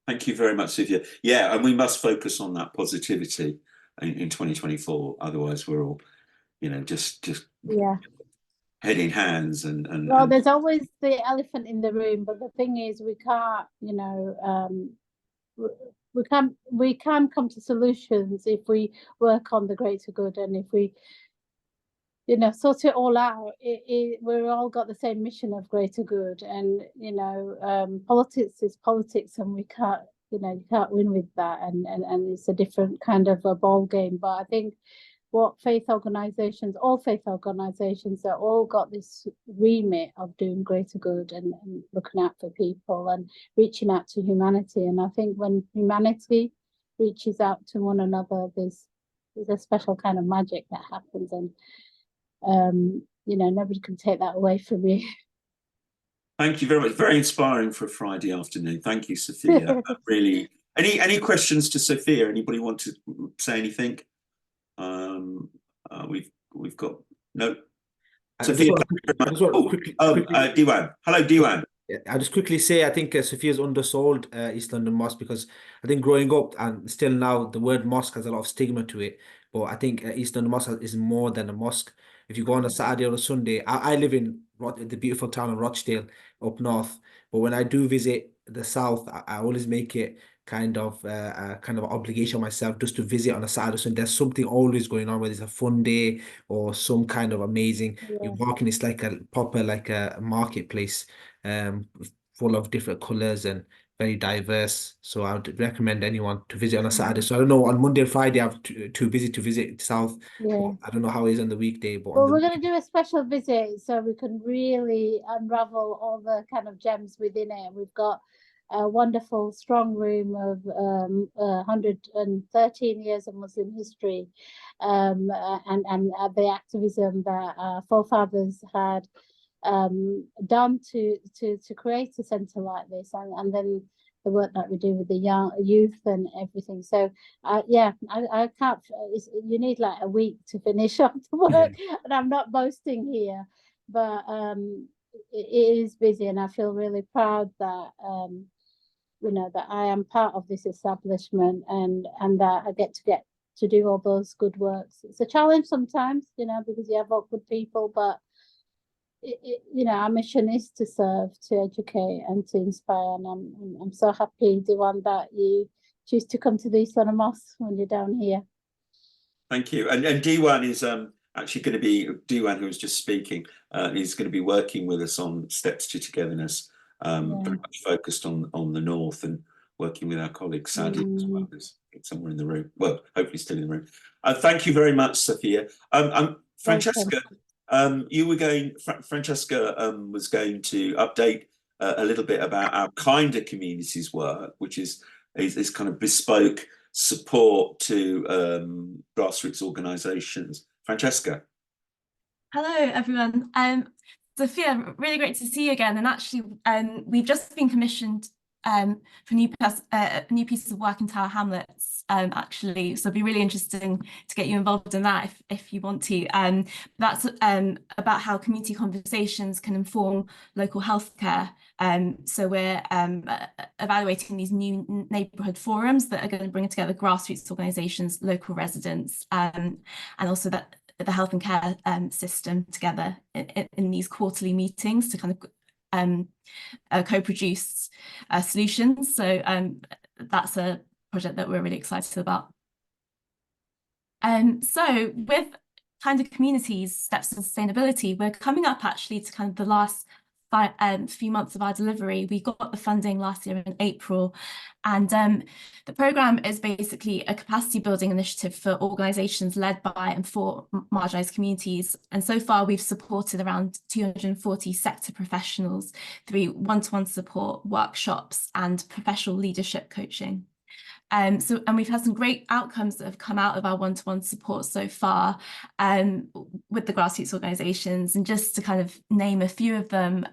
Thank you very much, Sufia. Yeah, and we must focus on that positivity in 2024. Otherwise, we're all, you know, just head in hands and well, there's always the elephant in the room, but the thing is, we can't, you know, we can come to solutions if we work on the greater good, and if we, you know, sort it all out. We're all got the same mission of greater good, and you know, politics is politics, and we can't, you know, you can't win with that, and it's a different kind of a ball game. But I think what all faith organisations are all got this remit of doing greater good and looking out for people and reaching out to humanity. And I think when humanity reaches out to one another, there's a special kind of magic that happens, and you know, nobody can take that away from you. Thank you very much. Very inspiring for a Friday afternoon. Thank you, Sufia. Really. Any questions to Sufia? Anybody want to say anything? We've got no. Sufia, Diwan. Hello, Diwan. I'll just quickly say, I think Sufia's undersold East London Mosque, because I think growing up and still now the word mosque has a lot of stigma to it, but I think East London Mosque is more than a mosque. If you go on a Saturday or a Sunday, I live in the beautiful town of Rochdale up north, but when I do visit the south, I always make it kind of obligation myself just to visit on a Saturday. So there's something always going on, whether it's a fun day or some kind of amazing. You're walking, it's like a proper like a marketplace, full of different colors and very diverse. So I would recommend anyone to visit on a Saturday. So I don't know, on Monday and Friday I'm too busy to visit South. Yeah. I don't know how it is on the weekday, but Well, we're going to do a special visit so we can really unravel all the kind of gems within it. We've got a wonderful strong room of 113 years of Muslim history, and the activism that our forefathers had done to create a centre like this, and then the work that we do with the young youth and everything. So yeah, I can't, you need like a week to finish up the work, and I'm not boasting here, but it is busy, and I feel really proud that you know, that I am part of this establishment, and that I get to do all those good works. It's a challenge sometimes, you know, because you have awkward people, but you know, our mission is to serve, to educate, and to inspire. And I'm so happy, Diwan, that you choose to come to the East London Mosque when you're down here. Thank you. And Diwan is actually going to be, Diwan, who was just speaking, is going to be working with us on Steps to Togetherness, very much focused on the north, and working with our colleague Sadia as well, who's somewhere in the room. Well, hopefully still in the room. Thank you very much, Sufia. Francesca, you were going. Francesca was going to update a little bit about our kind of communities work, which is kind of bespoke support to grassroots organisations. Francesca. Hello, everyone. Sufia, really great to see you again. And actually, we've just been commissioned for a new piece of work in Tower Hamlets, actually. So it'd be really interesting to get you involved in that if you want to. That's about how community conversations can inform local healthcare. So we're evaluating these new neighbourhood forums that are going to bring together grassroots organisations, local residents, and also the health and care system together in these quarterly meetings to kind of co-produce solutions. So that's a project that we're really excited about. So with kind of communities, steps to sustainability, we're coming up actually to kind of the last few months of our delivery. We got the funding last year in April, and the programme is basically a capacity building initiative for organisations led by and for marginalised communities. And so far we've supported around 240 sector professionals through one-to-one support, workshops and professional leadership coaching. And we've had some great outcomes that have come out of our one-to-one support so far with the grassroots organisations. And just to kind of name a few of them,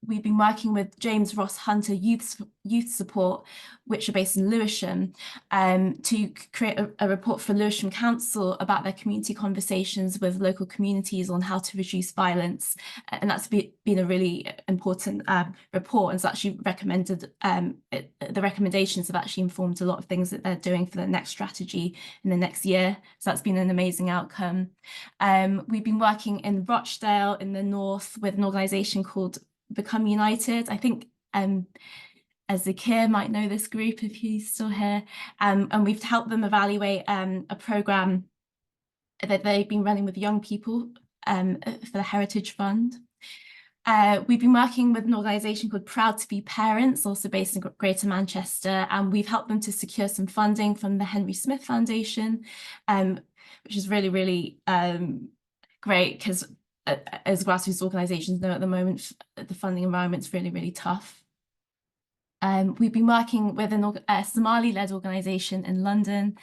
we've been working with James Ross Hunter Youth Support, which are based in Lewisham, to create a report for Lewisham Council about their community conversations with local communities on how to reduce violence. And that's been a really important report, and it's actually recommended, the recommendations have actually informed a lot of things that they're doing for the next strategy in the next year. So that's been an amazing outcome. We've been working in Rochdale in the north with an organisation called Become United. I think Zakir might know this group if he's still here, and we've helped them evaluate a programme that they've been running with young people for the Heritage Fund. We've been working with an organisation called Proud to Be Parents, also based in Greater Manchester, and we've helped them to secure some funding from the Henry Smith Foundation, which is really, really great, because as grassroots organisations know at the moment, the funding environment's really, really tough. We've been working with a Somali-led organisation in London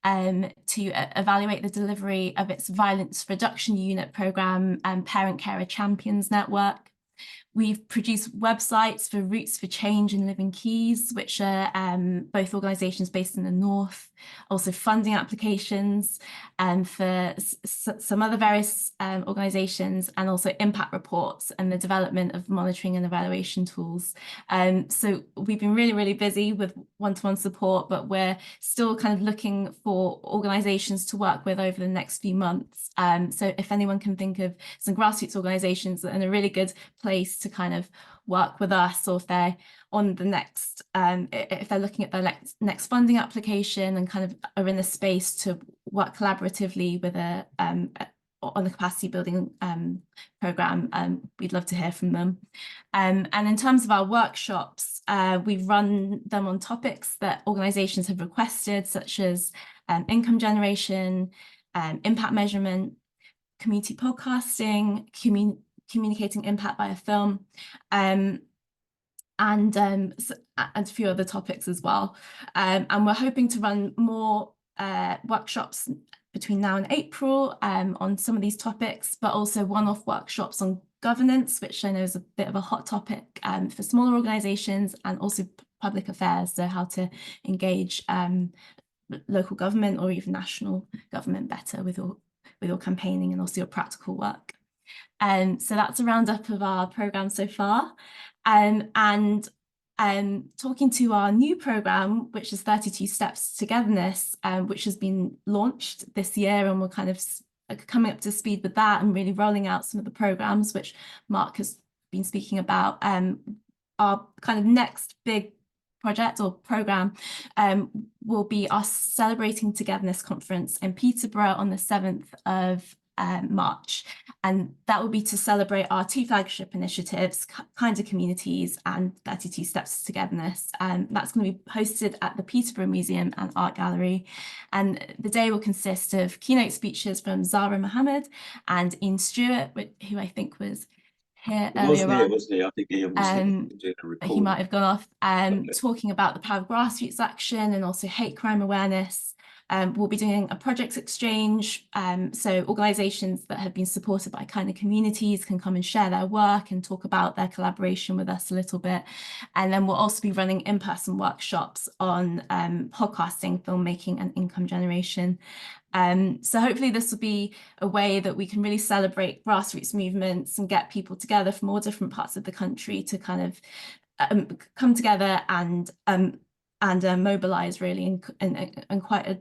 to evaluate the delivery of its Violence Reduction Unit programme and Parent Carer Champions Network. We've produced websites for Roots for Change and Living Keys, which are both organisations based in the north, also funding applications for some other various organisations, and also impact reports and the development of monitoring and evaluation tools. So we've been really, really busy with one-to-one support, but we're still kind of looking for organisations to work with over the next few months. So if anyone can think of some grassroots organisations that are in a really good place to kind of work with us, or if they're on the next, if they're looking at their next funding application and kind of are in a space to work collaboratively with on the capacity building programme, we'd love to hear from them. And in terms of our workshops, we run them on topics that organisations have requested, such as income generation, impact measurement, community podcasting, communicating impact via film, and a few other topics as well. And we're hoping to run more workshops between now and April on some of these topics, but also one-off workshops on governance, which I know is a bit of a hot topic for smaller organisations, and also public affairs, so how to engage local government or even national government better with your campaigning and also your practical work. So that's a roundup of our programme so far. And talking to our new programme, which is 32 Steps to Togetherness, which has been launched this year, and we're kind of coming up to speed with that and really rolling out some of the programmes which Mark has been speaking about. Our kind of next big project or programme will be our Celebrating Togetherness conference in Peterborough on the 7th of March, and that will be to celebrate our 2 flagship initiatives, Kinder Communities and 32 Steps to Togetherness. That's going to be hosted at the Peterborough Museum and Art Gallery, and the day will consist of keynote speeches from Zara Mohammed and Ian Stewart, who I think was here earlier on. Wasn't he? I think Ian was doing a recording. He might have gone off, talking about the power of grassroots action and also hate crime awareness. We'll be doing a projects exchange, so organisations that have been supported by Kinder Communities can come and share their work and talk about their collaboration with us a little bit. And then we'll also be running in-person workshops on podcasting, filmmaking and income generation. So hopefully this will be a way that we can really celebrate grassroots movements and get people together from all different parts of the country to kind of come together and mobilise really in quite a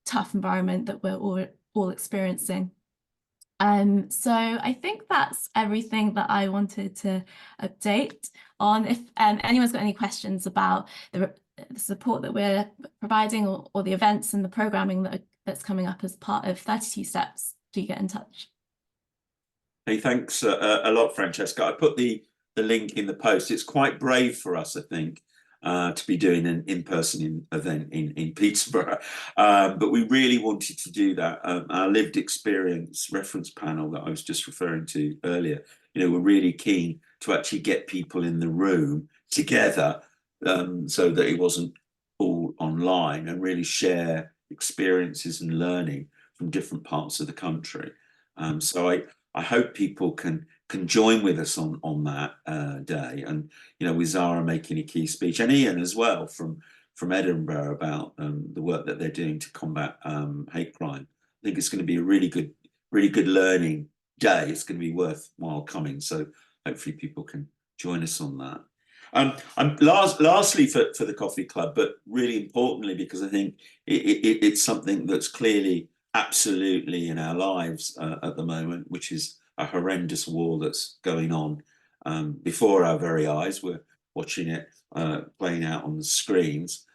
tough environment that we're all experiencing. So I think that's everything that I wanted to update on. If anyone's got any questions about the support that we're providing or the events and the programming that's coming up as part of 32 Steps, do get in touch. Hey, thanks a lot, Francesca. I put the link in the post. It's quite brave for us, I think, to be doing an in-person event in Peterborough, but we really wanted to do that. Our lived experience reference panel that I was just referring to earlier, we're really keen to actually get people in the room together, so that it wasn't all online, and really share experiences and learning from different parts of the country. So I hope people can join with us on that day, and with Zara making a key speech, and Ian as well from Edinburgh about the work that they're doing to combat hate crime. I think it's going to be a really good learning day. It's going to be worthwhile coming, so hopefully people can join us on that. Lastly for the Coffee Club, but really importantly, because I think it's something that's clearly absolutely in our lives at the moment, which is a horrendous war that's going on before our very eyes. We're watching it playing out on the screens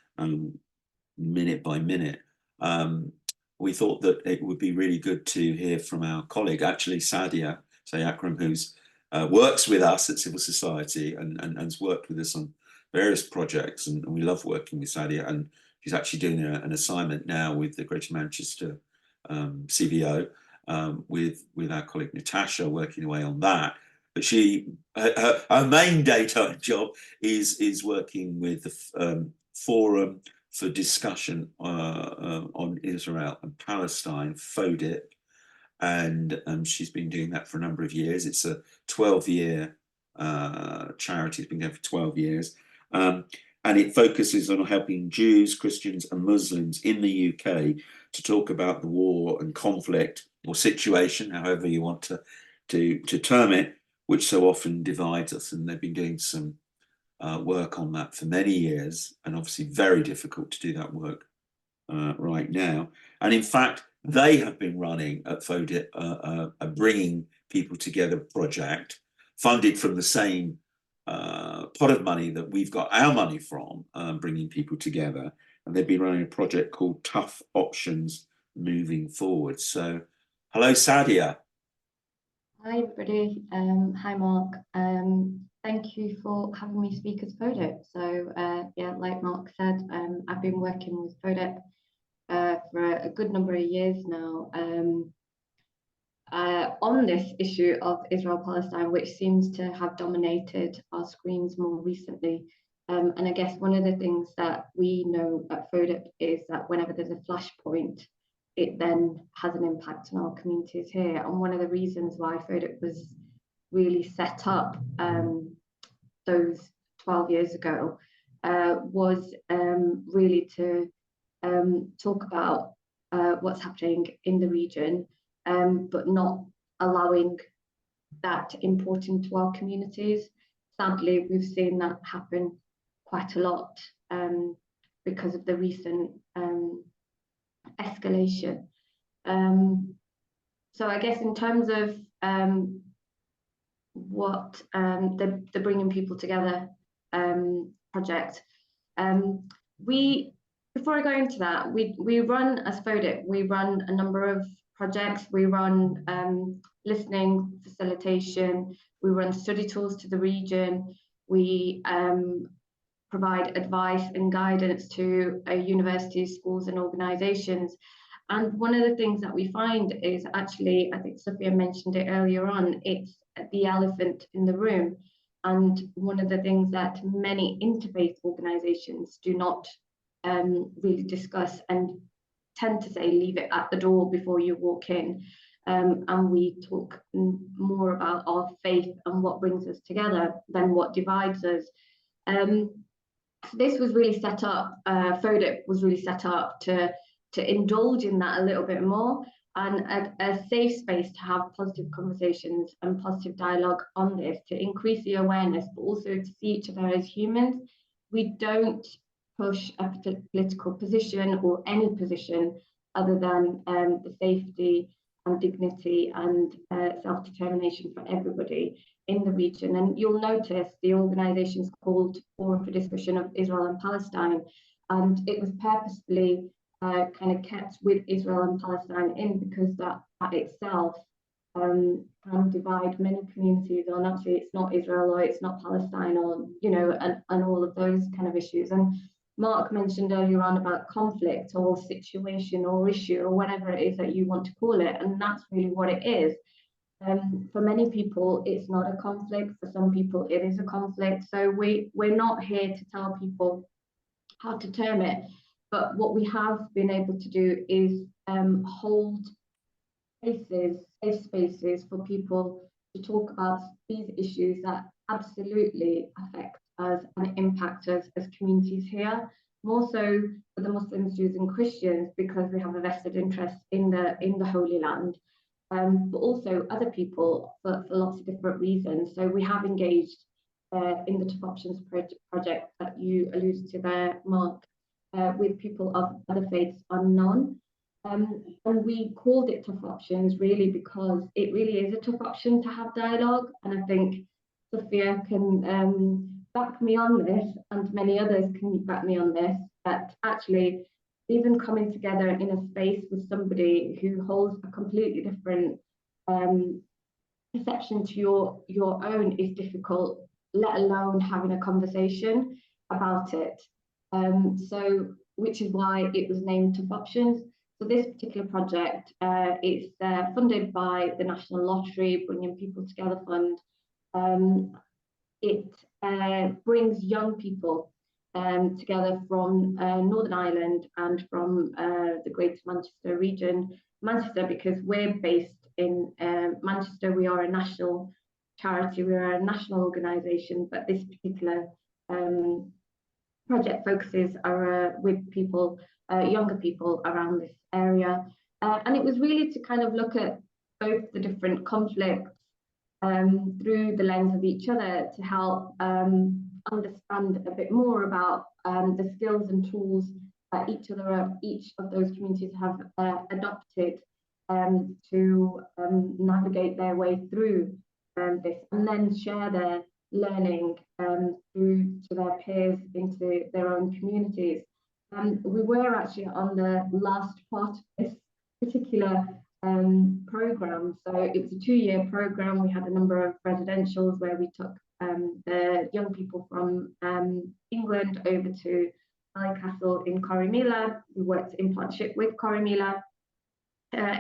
minute by minute. We thought that it would be really good to hear from our colleague, actually Sadia Akram, who's works with us at Civil Society and has worked with us on various projects, and we love working with Sadia, and she's actually doing an assignment now with the Greater Manchester CVO, with our colleague Natasha, working away on that. But her main daytime job is working with the Forum for Discussion on Israel and Palestine, FODIP, and she's been doing that for a number of years. It's a 12-year charity. It's been going for 12 years. And it focuses on helping Jews, Christians and Muslims in the UK to talk about the war and conflict or situation, however you want to term it, which so often divides us. And they've been doing some work on that for many years, and obviously very difficult to do that work right now. And in fact, they have been running at FODIP a Bringing People Together project, funded from the same pot of money that we've got our money from, Bringing People Together. And they've been running a project called Tough Options Moving Forward. So, hello, Sadia. Hi, everybody. Hi, Mark. Thank you for having me speak as FODIP. So, yeah, like Mark said, I've been working with FODIP for a good number of years now on this issue of Israel Palestine, which seems to have dominated our screens more recently. And I guess one of the things that we know at FODIP is that whenever there's a flashpoint, it then has an impact on our communities here. And one of the reasons why FODIP was really set up those 12 years ago was really to talk about what's happening in the region, but not allowing that important to our communities. Sadly, we've seen that happen quite a lot because of the recent escalation. So I guess in terms of what the Bringing People Together project, before I go into that, we run, as FODIP, we run a number of projects. We run listening facilitation, we run study tours to the region, we provide advice and guidance to universities, schools and organisations. And one of the things that we find is actually, I think Sufia mentioned it earlier on, it's the elephant in the room. And one of the things that many interfaith organisations do not really discuss and tend to say, leave it at the door before you walk in. And we talk more about our faith and what brings us together than what divides us. This was really set up, FODIP was really set up to indulge in that a little bit more, and a safe space to have positive conversations and positive dialogue on this, to increase the awareness, but also to see each other as humans. We don't push a political position or any position other than the safety and dignity and self-determination for everybody in the region. And you'll notice the organisation is called Forum for Discussion of Israel and Palestine, and it was purposefully kind of kept with Israel and Palestine in, because that itself can divide many communities on, actually it's not Israel or it's not Palestine, or, you know, and all of those kind of issues. And Mark mentioned earlier on about conflict or situation or issue or whatever it is that you want to call it, and that's really what it is. For many people, it's not a conflict. For some people, it is a conflict. So we're not here to tell people how to term it, but what we have been able to do is hold safe spaces for people to talk about these issues that absolutely affect us and impact us as communities here, more so for the Muslims, Jews and Christians, because we have a vested interest in the Holy Land, but also other people for lots of different reasons. So we have engaged in the Tough Options project that you alluded to there, Mark, with people of other faiths unknown. And we called it Tough Options really because it really is a tough option to have dialogue. And I think Sufia can back me on this, and many others can back me on this, that actually even coming together in a space with somebody who holds a completely different perception to your own is difficult, let alone having a conversation about it. So, which is why it was named Tough Options. So this particular project is funded by the National Lottery, Bringing People Together Fund. It brings young people together from Northern Ireland and from the Greater Manchester region. Manchester, because we're based in Manchester, we are a national charity, we're a national organisation, but this particular project focuses with people, younger people around this area. And it was really to kind of look at both the different conflicts through the lens of each other to help understand a bit more about the skills and tools that each of those communities have adopted to navigate their way through this, and then share their learning through to their peers into their own communities. We were actually on the last part of this particular program. So it was a 2-year program. We had a number of residentials where we took the young people from England over to Castle in Corrymeela. We worked in partnership with Corrymeela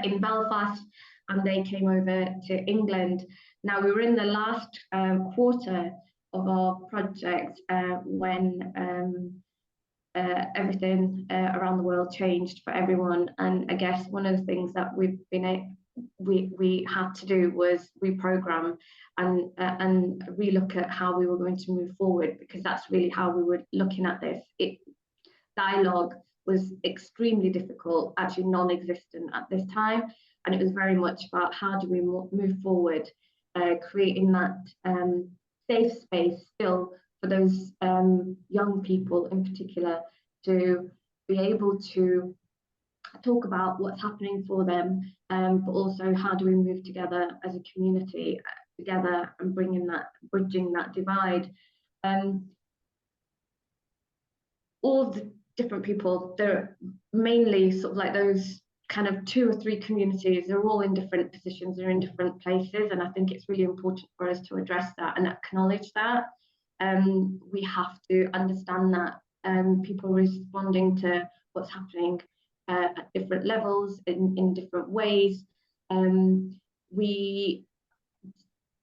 in Belfast, and they came over to England. Now we were in the last quarter of our project when everything around the world changed for everyone, and I guess one of the things that we had to do was reprogram and relook at how we were going to move forward, because that's really how we were looking at this. Dialogue was extremely difficult, actually non-existent at this time, and it was very much about how do we move forward, creating that safe space still for those young people in particular to be able to talk about what's happening for them, but also how do we move together as a community together and bridging that divide. All the different people, they're mainly sort of like those kind of 2 or 3 communities, they're all in different positions, they're in different places, and I think it's really important for us to address that and acknowledge that. We have to understand that people responding to what's happening at different levels, in different ways. We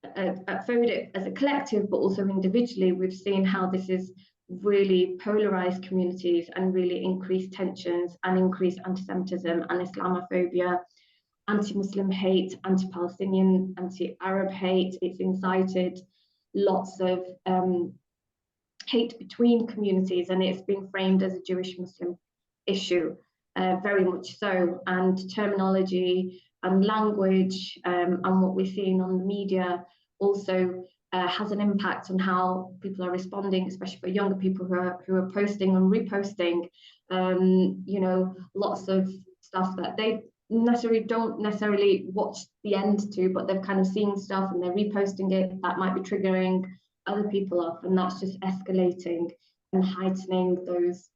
at FODIP as a collective, but also individually, we've seen how this is really polarized communities and really increased tensions and increased anti-Semitism and Islamophobia, anti-Muslim hate, anti-Palestinian, anti-Arab hate. It's incited lots of hate between communities, and it's been framed as a Jewish-Muslim issue, very much so. And terminology and language and what we're seeing on the media also has an impact on how people are responding, especially for younger people who are posting and reposting, you know, lots of stuff that they don't necessarily watch the end to, but they've kind of seen stuff and they're reposting it that might be triggering other people off, and that's just escalating and heightening those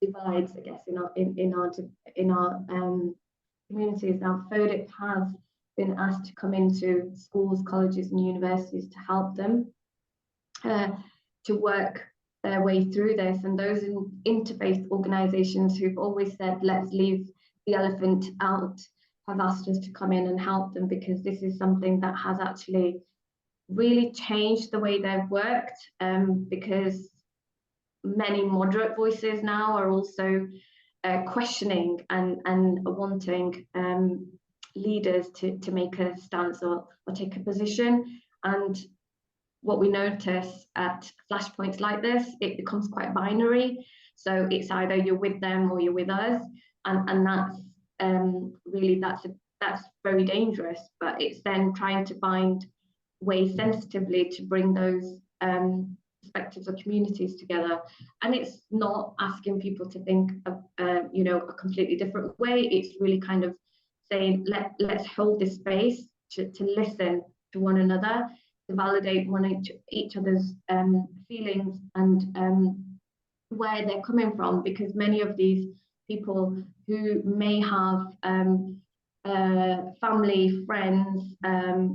divides, I guess, in our communities. Now, FODIP has been asked to come into schools, colleges, and universities to help them to work their way through this. And those interfaith organisations who've always said, let's leave the elephant out, have asked us to come in and help them, because this is something that has actually really changed the way they've worked, because many moderate voices now are also questioning and wanting leaders to make a stance or take a position. And what we notice at flashpoints like this, it becomes quite binary. So it's either you're with them or you're with us, and that's really that's very dangerous. But it's then trying to find ways sensitively to bring those perspectives of communities together, and it's not asking people to think of you know, a completely different way. It's really kind of saying let's hold this space to listen to one another, to validate each other's feelings and where they're coming from, because many of these people who may have family, friends,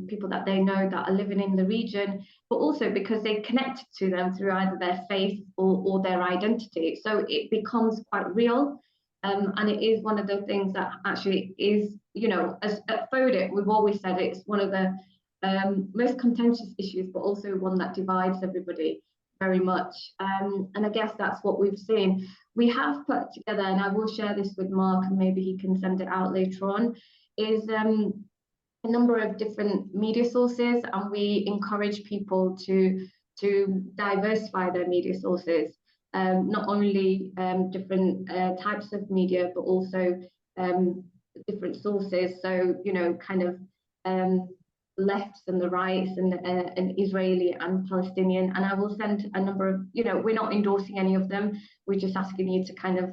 people that they know that are living in the region, but also because they connect to them through either their faith or their identity. So it becomes quite real. And it is one of the things that actually is, you know, as at FODIP, we've always said it's one of the most contentious issues, but also one that divides everybody very much. And I guess that's what we've seen. We have put together, and I will share this with Mark, and maybe he can send it out later on, is a number of different media sources, and we encourage people to diversify their media sources, not only different types of media, but also different sources. So, you know, kind of lefts and the rights, and Israeli and Palestinian. And I will send a number of, you know, we're not endorsing any of them. We're just asking you to kind of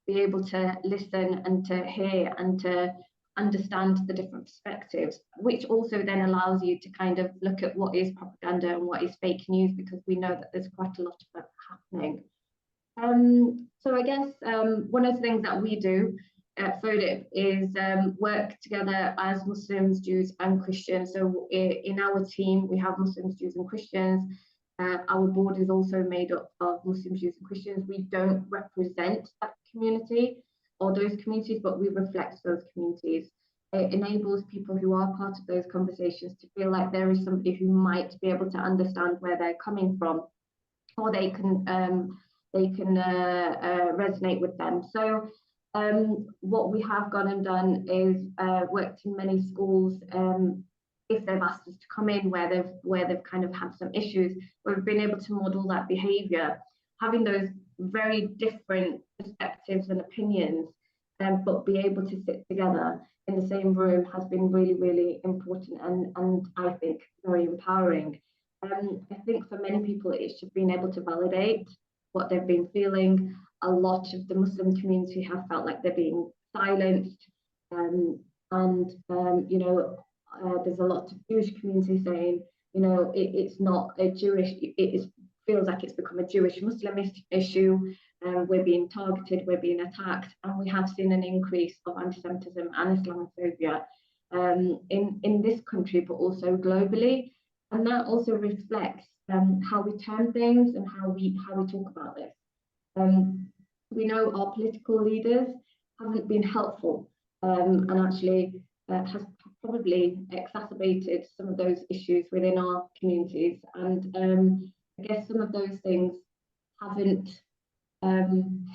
be able to listen and to hear and to understand the different perspectives, which also then allows you to kind of look at what is propaganda and what is fake news, because we know that there's quite a lot of that happening. So I guess one of the things that we do at FODIP is work together as Muslims, Jews and Christians. So in our team, we have Muslims, Jews and Christians. Our board is also made up of Muslims, Jews and Christians. We don't represent that community or those communities, but we reflect those communities. It enables people who are part of those conversations to feel like there is somebody who might be able to understand where they're coming from, or they can resonate with them. So what we have gone and done is worked in many schools. If they've asked us to come in where they've kind of had some issues, we've been able to model that behaviour, having those very different perspectives and opinions, but be able to sit together in the same room has been really, really important, and I think very empowering. I think for many people, it's just been able to validate what they've been feeling. A lot of the Muslim community have felt like they're being silenced, and you know, there's a lot of Jewish community saying, you know, it's not a Jewish, it feels like it's become a Jewish Muslim issue, and we're being targeted, we're being attacked, and we have seen an increase of anti-Semitism and Islamophobia in this country, but also globally. And that also reflects how we term things and how we talk about this. We know our political leaders haven't been helpful, and actually has probably exacerbated some of those issues within our communities. And I guess some of those things haven't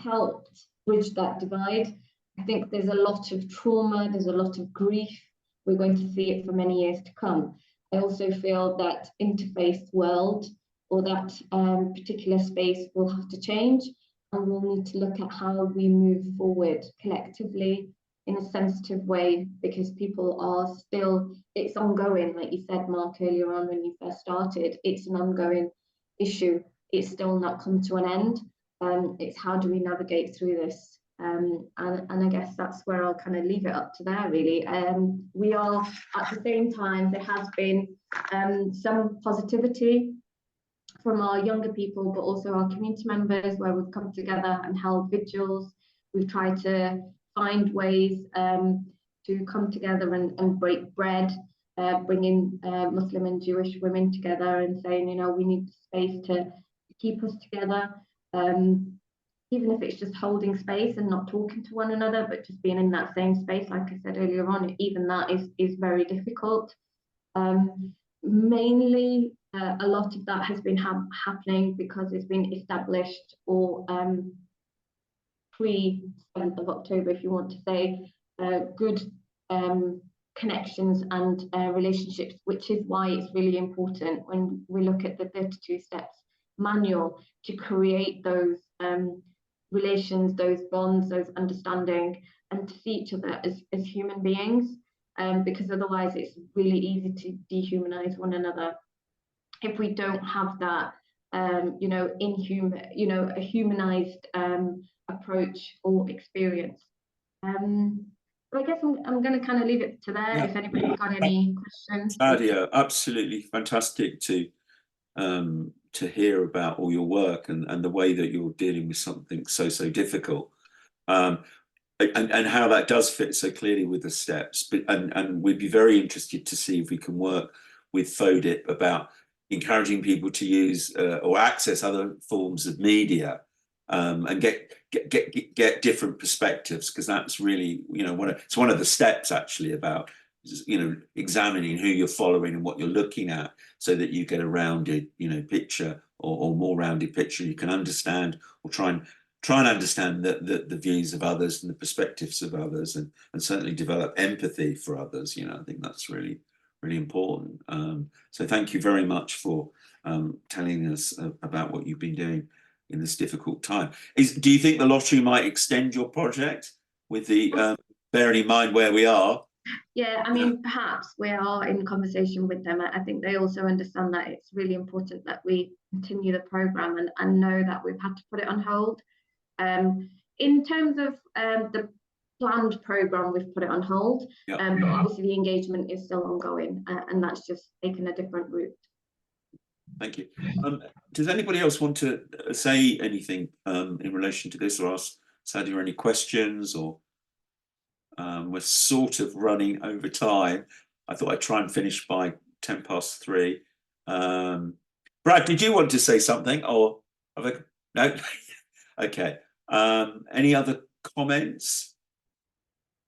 helped bridge that divide. I think there's a lot of trauma, there's a lot of grief. We're going to see it for many years to come. I also feel that interfaith world, or that particular space, will have to change, and we'll need to look at how we move forward collectively in a sensitive way, because people are still, it's ongoing, like you said, Mark, earlier on when you first started, it's an ongoing issue. It's still not come to an end. It's how do we navigate through this? And I guess that's where I'll kind of leave it up to there, really. We are, at the same time, there has been some positivity from our younger people, but also our community members, where we've come together and held vigils. We've tried to find ways to come together and break bread, bringing Muslim and Jewish women together and saying, you know, we need space to keep us together. Even if it's just holding space and not talking to one another, but just being in that same space, like I said earlier on, even that is very difficult. Mainly, a lot of that has been happening because it's been established, or pre-7th of October, if you want to say, good connections and relationships, which is why it's really important when we look at the 32 steps manual to create those relations, those bonds, those understanding, and to see each other as human beings, because otherwise it's really easy to dehumanize one another if we don't have that you know, a humanized approach or experience. So I guess I'm going to kind of leave it to there. If anybody's got any questions. Sadia, absolutely fantastic to hear about all your work and the way that you're dealing with something so difficult, and how that does fit so clearly with the steps. But and we'd be very interested to see if we can work with FODIP about encouraging people to use or access other forms of media, and get different perspectives, because that's really, you know, it's one of the steps actually about, you know, examining who you're following and what you're looking at, so that you get a rounded, you know, picture, or more rounded picture. You can understand or try and try and understand the views of others and the perspectives of others, and certainly develop empathy for others. I think that's really, really important. So thank you very much for telling us about what you've been doing in this difficult time. Do you think the lottery might extend your project with the bearing in mind where we are? Yeah, I mean, perhaps we are in conversation with them. I think they also understand that it's really important that we continue the programme and know that we've had to put it on hold. In terms of the planned programme, we've put it on hold, but obviously the engagement is still ongoing, and that's just taken a different route. Thank you. Does anybody else want to say anything in relation to this, or ask Sadia any questions? Or we're sort of running over time. I thought I'd try and finish by 3:10. Brad, did you want to say something, or no? Okay. Any other comments?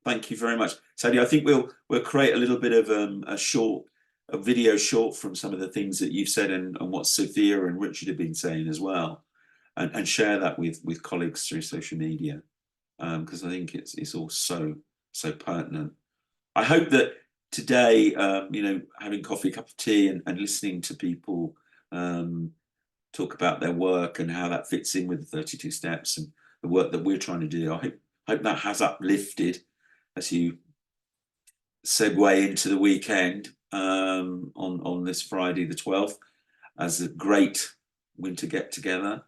Thank you very much, Sadia. I think we'll create a little bit of a video short from some of the things that you've said and what Sufia and Richard have been saying as well, and share that with colleagues through social media, because I think it's all so pertinent. I hope that today, having coffee, a cup of tea, and listening to people talk about their work and how that fits in with the 32 steps and the work that we're trying to do, I hope that has uplifted as you segue into the weekend on this Friday the 12th as a great winter get together.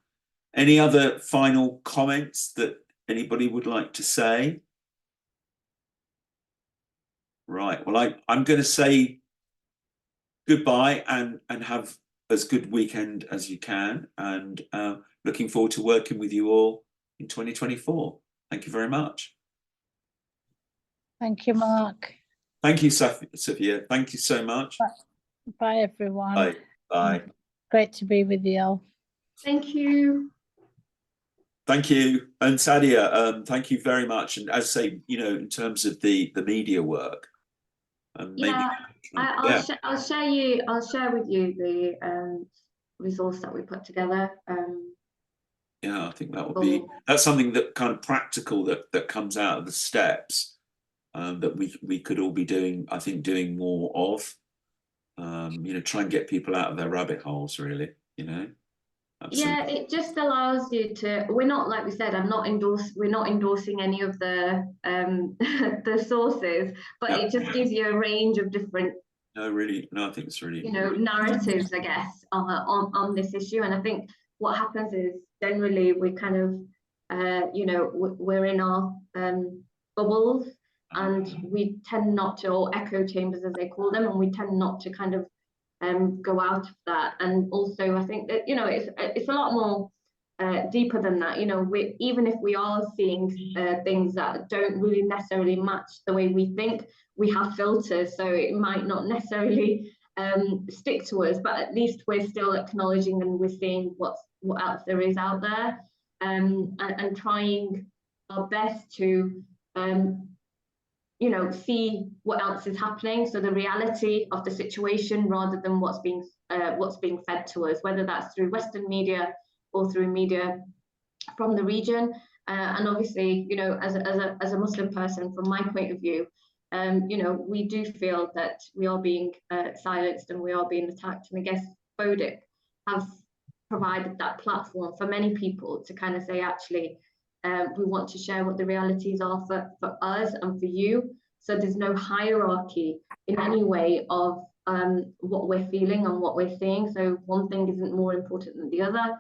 Any other final comments that anybody would like to say? Right, well, I'm going to say goodbye and have as good weekend as you can, and looking forward to working with you all in 2024. Thank you very much. Thank you, Mark. Thank you, Sufia. Thank you so much. Bye, everyone. Bye. Bye. Great to be with you all. Thank you. Thank you. And Sadia, thank you very much. And as I say, in terms of the media work, I'll share with you the resource that we put together. Yeah, I think that would be, that's something that kind of practical that comes out of the steps that we could all be doing, I think, doing more of. Try and get people out of their rabbit holes, really, Absolutely. Yeah, it just allows you to, we're not, like we said, we're not endorsing any of the the sources, but it just gives you a range of different I think it's really narratives, I guess, on this issue. And I think what happens is generally we kind of we're in our bubbles, and we tend not to, or echo chambers as they call them, and we tend not to kind of go out of that. And also I think that it's a lot more deeper than that. Even if we are seeing things that don't really necessarily match the way we think, we have filters, so it might not necessarily stick to us, but at least we're still acknowledging and we're seeing what else there is out there, and trying our best to see what else is happening. So the reality of the situation rather than what's being fed to us, whether that's through Western media or through media from the region. And obviously, as a Muslim person, from my point of view, we do feel that we are being silenced and we are being attacked. And I guess FODIP has provided that platform for many people to kind of say, actually, we want to share what the realities are for us and for you. So there's no hierarchy in any way of what we're feeling and what we're seeing. So one thing isn't more important than the other.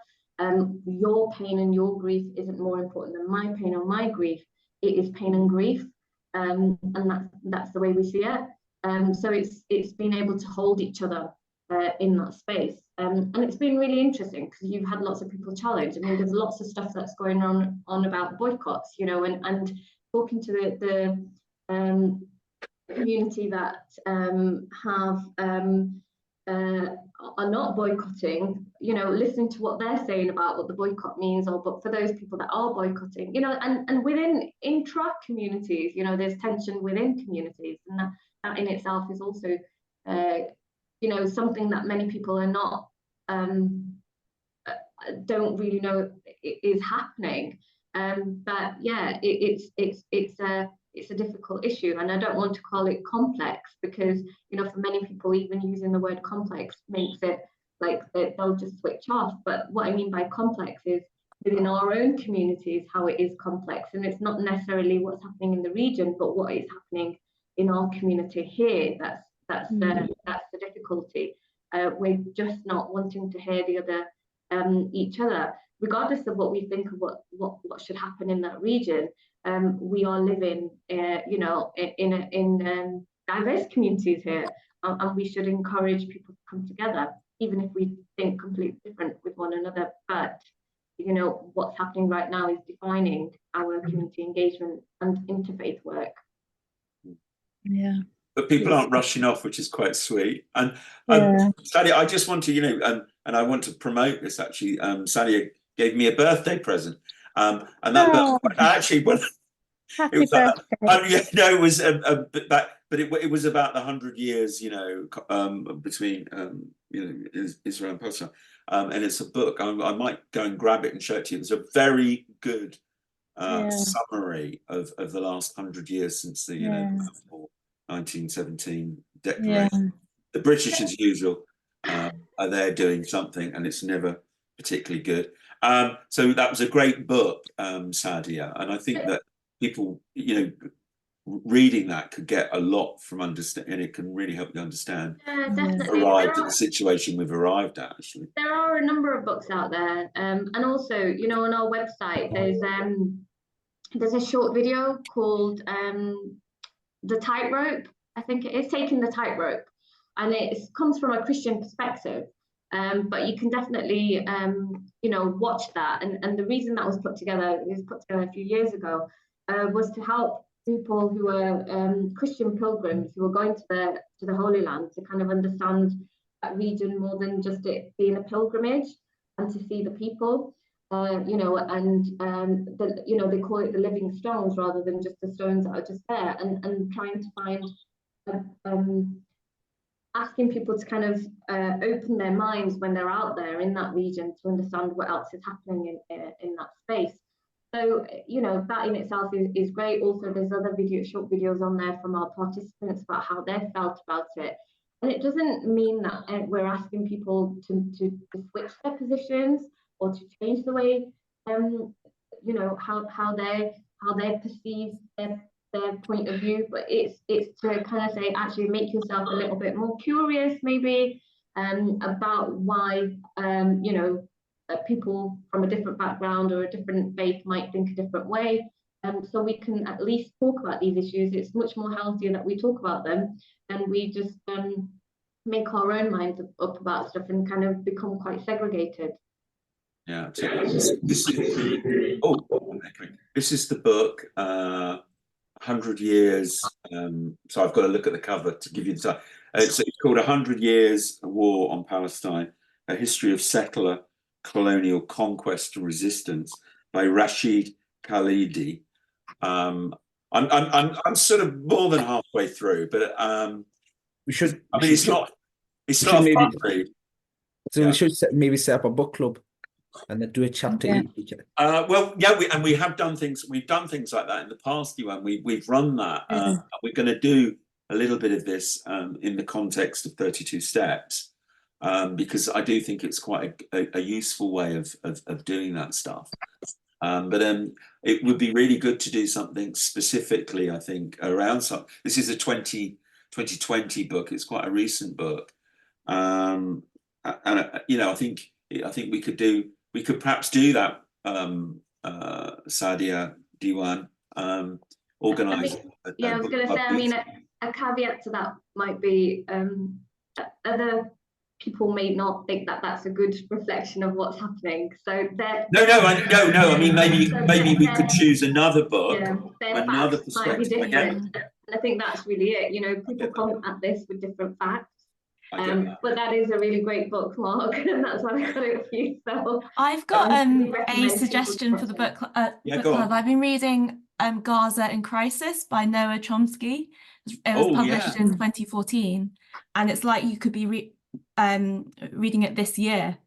Your pain and your grief isn't more important than my pain or my grief. It is pain and grief, and that's the way we see it. So it's been able to hold each other in that space, and it's been really interesting because you've had lots of people challenge. I mean, there's lots of stuff that's going on about boycotts, and talking to the community that are not boycotting, listening to what they're saying about what the boycott means, but for those people that are boycotting, and within intra communities, there's tension within communities, and that in itself is also something that many people are not don't really know is happening. But yeah, it's a difficult issue, and I don't want to call it complex, because, you know, for many people, even using the word complex makes it like they'll just switch off. But what I mean by complex is within our own communities, how it is complex, and it's not necessarily what's happening in the region, but what is happening in our community here. That's the difficulty. We're just not wanting to hear the other, each other, regardless of what we think of what should happen in that region. We are living, you know, in diverse communities here, and we should encourage people to come together, even if we think completely different with one another. But, you know, what's happening right now is defining our community engagement and interfaith work. Yeah. But people aren't rushing off, which is quite sweet. And Sadia, I just want to, you know, and I want to promote this actually. Sadia gave me a birthday present. And that actually, well, Happy it was birthday. no, it was a bit back, but it was about the 100 years, you know, between you know, Israel and Palestine. And it's a book. I might go and grab it and show it to you. It's a very good summary of the last 100 years since the, you know, 1917 declaration. The British, as usual, are there doing something, and it's never particularly good. So that was a great book, Sadia, and I think that people, you know, reading that could get a lot from understanding, and it can really help you understand the situation we've arrived at. Actually, there are a number of books out there, and also, you know, on our website there's a short video called The Tightrope, I think it is, Taking the Tightrope, and it comes from a Christian perspective. But you can definitely, you know, watch that. And the reason that was put together, it was put together a few years ago, was to help people who are Christian pilgrims who are going to the Holy Land to kind of understand that region more than just it being a pilgrimage, and to see the people, you know, and you know, they call it the living stones rather than just the stones that are just there, and trying to find asking people to kind of open their minds when they're out there in that region to understand what else is happening in that space. So, you know, that in itself is great. Also, there's other short videos on there from our participants about how they felt about it. And it doesn't mean that we're asking people to switch their positions or to change the way, you know, how they perceive their point of view, but it's to kind of say, actually make yourself a little bit more curious, maybe, about why, you know, people from a different background or a different faith might think a different way. So we can at least talk about these issues. It's much more healthier that we talk about them, and we just make our own minds up about stuff and kind of become quite segregated. Yeah, this is the book, 100 Years. So I've got to look at the cover to give you the time. It's called 100 Years, A War on Palestine, A History of Settler Colonial Conquest and Resistance by Rashid Khalidi. I'm sort of more than halfway through, but it's not a fun read. So we should maybe set up a book club and then do a chapter each. Well, yeah, we have done things. We've done things like that in the past, Yuan. We've run that. We're going to do a little bit of this in the context of 32 Steps, because I do think it's quite a useful way of doing that stuff. But it would be really good to do something specifically, I think, around some. This is a 2020 book. It's quite a recent book, and you know, I think we could perhaps do that. Sadia, Diwan, organise. I was going to say, I mean, a caveat to that might be other people may not think that that's a good reflection of what's happening. So no. I mean, maybe we could choose another book, another perspective. Might be different. And I think that's really it. You know, people come at this with different facts. But that is a really great book, Mark, and that's why I got it for you. So I've got a suggestion for the book club. I've been reading Gaza in Crisis by Noah Chomsky. It was published in 2014, and it's like you could be reading it this year.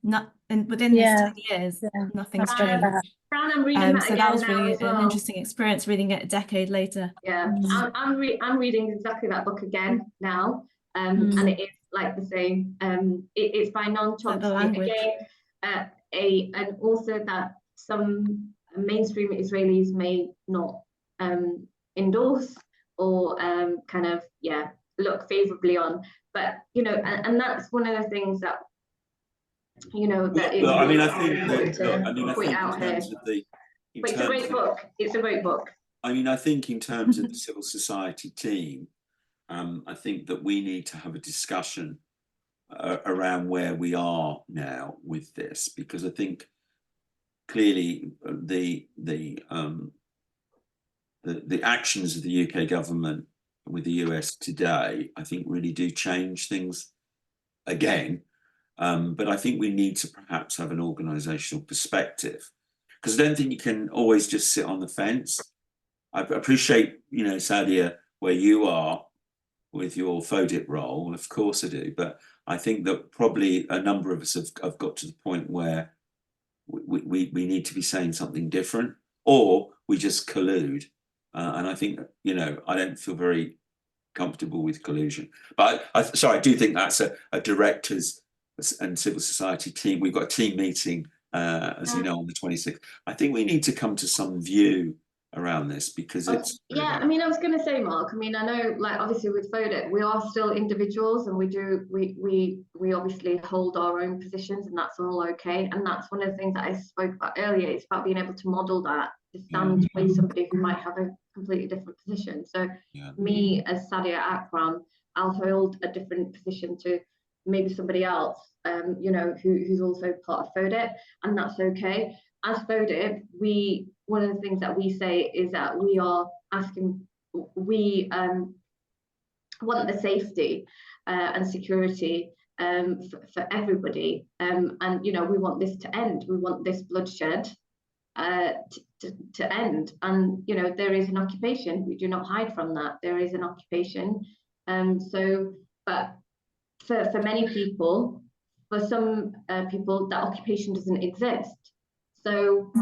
and within this 10 years, nothing's changed. Fran, I'm reading that So again that was now really as well. an interesting experience reading it a decade later. Yeah, I'm reading exactly that book again now, and it is like the same. It's by non-Chomsky again, an author that some mainstream Israelis may not endorse or kind of look favorably on, but and that's one of the things that that is I mean, I important think, to point out here. But it's a great book. It's a great book. I mean, I think in terms of the civil society team, I think that we need to have a discussion around where we are now with this, because I think clearly the actions of the UK government with the US today, I think really do change things again. But I think we need to perhaps have an organisational perspective, because I don't think you can always just sit on the fence. I appreciate, Sadia, where you are with your FODIP role, of course I do, but I think that probably a number of us have got to the point where we need to be saying something different, or we just collude. And I think, I don't feel very comfortable with collusion. But I do think that's a directors and civil society team. We've got a team meeting, as you know, on the 26th. I think we need to come to some view around this, because it's I mean, I was going to say, Mark, I mean, I know, like, obviously with FODIP we are still individuals, and we obviously hold our own positions, and that's all okay. And that's one of the things that I spoke about earlier. It's about being able to model that, to stand with somebody who might have a completely different position. So me as Sadia Akram, I'll hold a different position to maybe somebody else, who's also part of FODIP, and that's okay. As FODIP, one of the things that we say is that we are asking, we want the safety and security for everybody, and we want this to end. We want this bloodshed to end. And there is an occupation. We do not hide from that. There is an occupation. But for many people, for some people, that occupation doesn't exist. So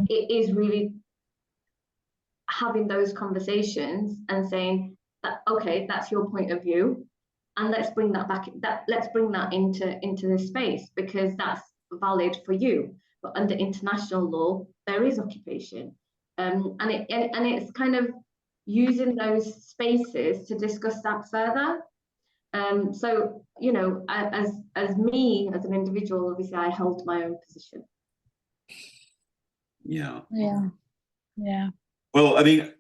it is really having those conversations and saying that, okay, that's your point of view, and let's bring that back. Let's bring that into this space, because that's valid for you. But under international law, there is occupation, and it's kind of using those spaces to discuss that further. So as me as an individual, obviously I held my own position. Yeah. Well, I mean,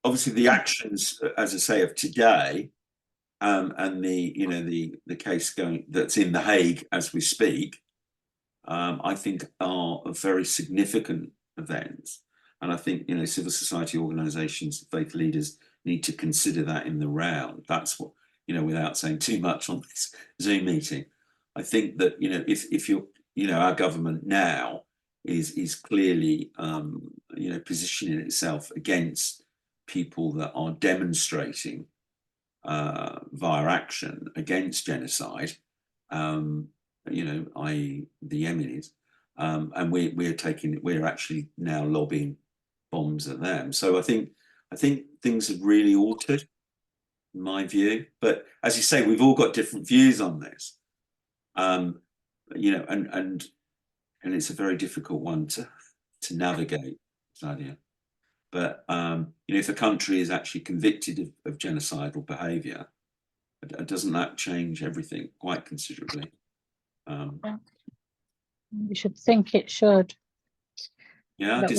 obviously the actions, as I say, of today, and the case that's in The Hague as we speak, I think are a very significant events. And I think, civil society organisations, faith leaders need to consider that in the round. That's what, without saying too much on this Zoom meeting. I think that, if you're, our government now is clearly, positioning itself against people that are demonstrating via action against genocide, i.e. the Yemenis, and we're actually now lobbying bombs at them. So I think things have really altered, in my view. But as you say, we've all got different views on this, and it's a very difficult one to navigate, Sadia. But if a country is actually convicted of genocidal behaviour, doesn't that change everything quite considerably? We should think it should. Yeah, but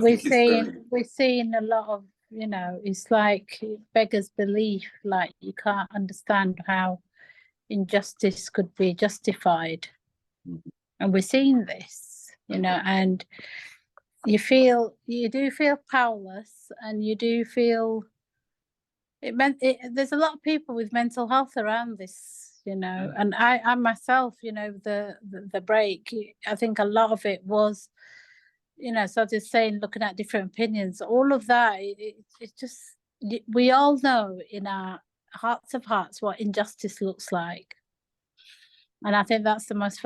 we're seeing a lot of, it's like it beggars belief. Like, you can't understand how injustice could be justified. And we're seeing this, and you do feel powerless, and you do feel there's a lot of people with mental health around this, and I myself, the break, I think a lot of it was, so just saying, looking at different opinions, all of that, it's just, we all know in our hearts of hearts what injustice looks like. And I think that's the most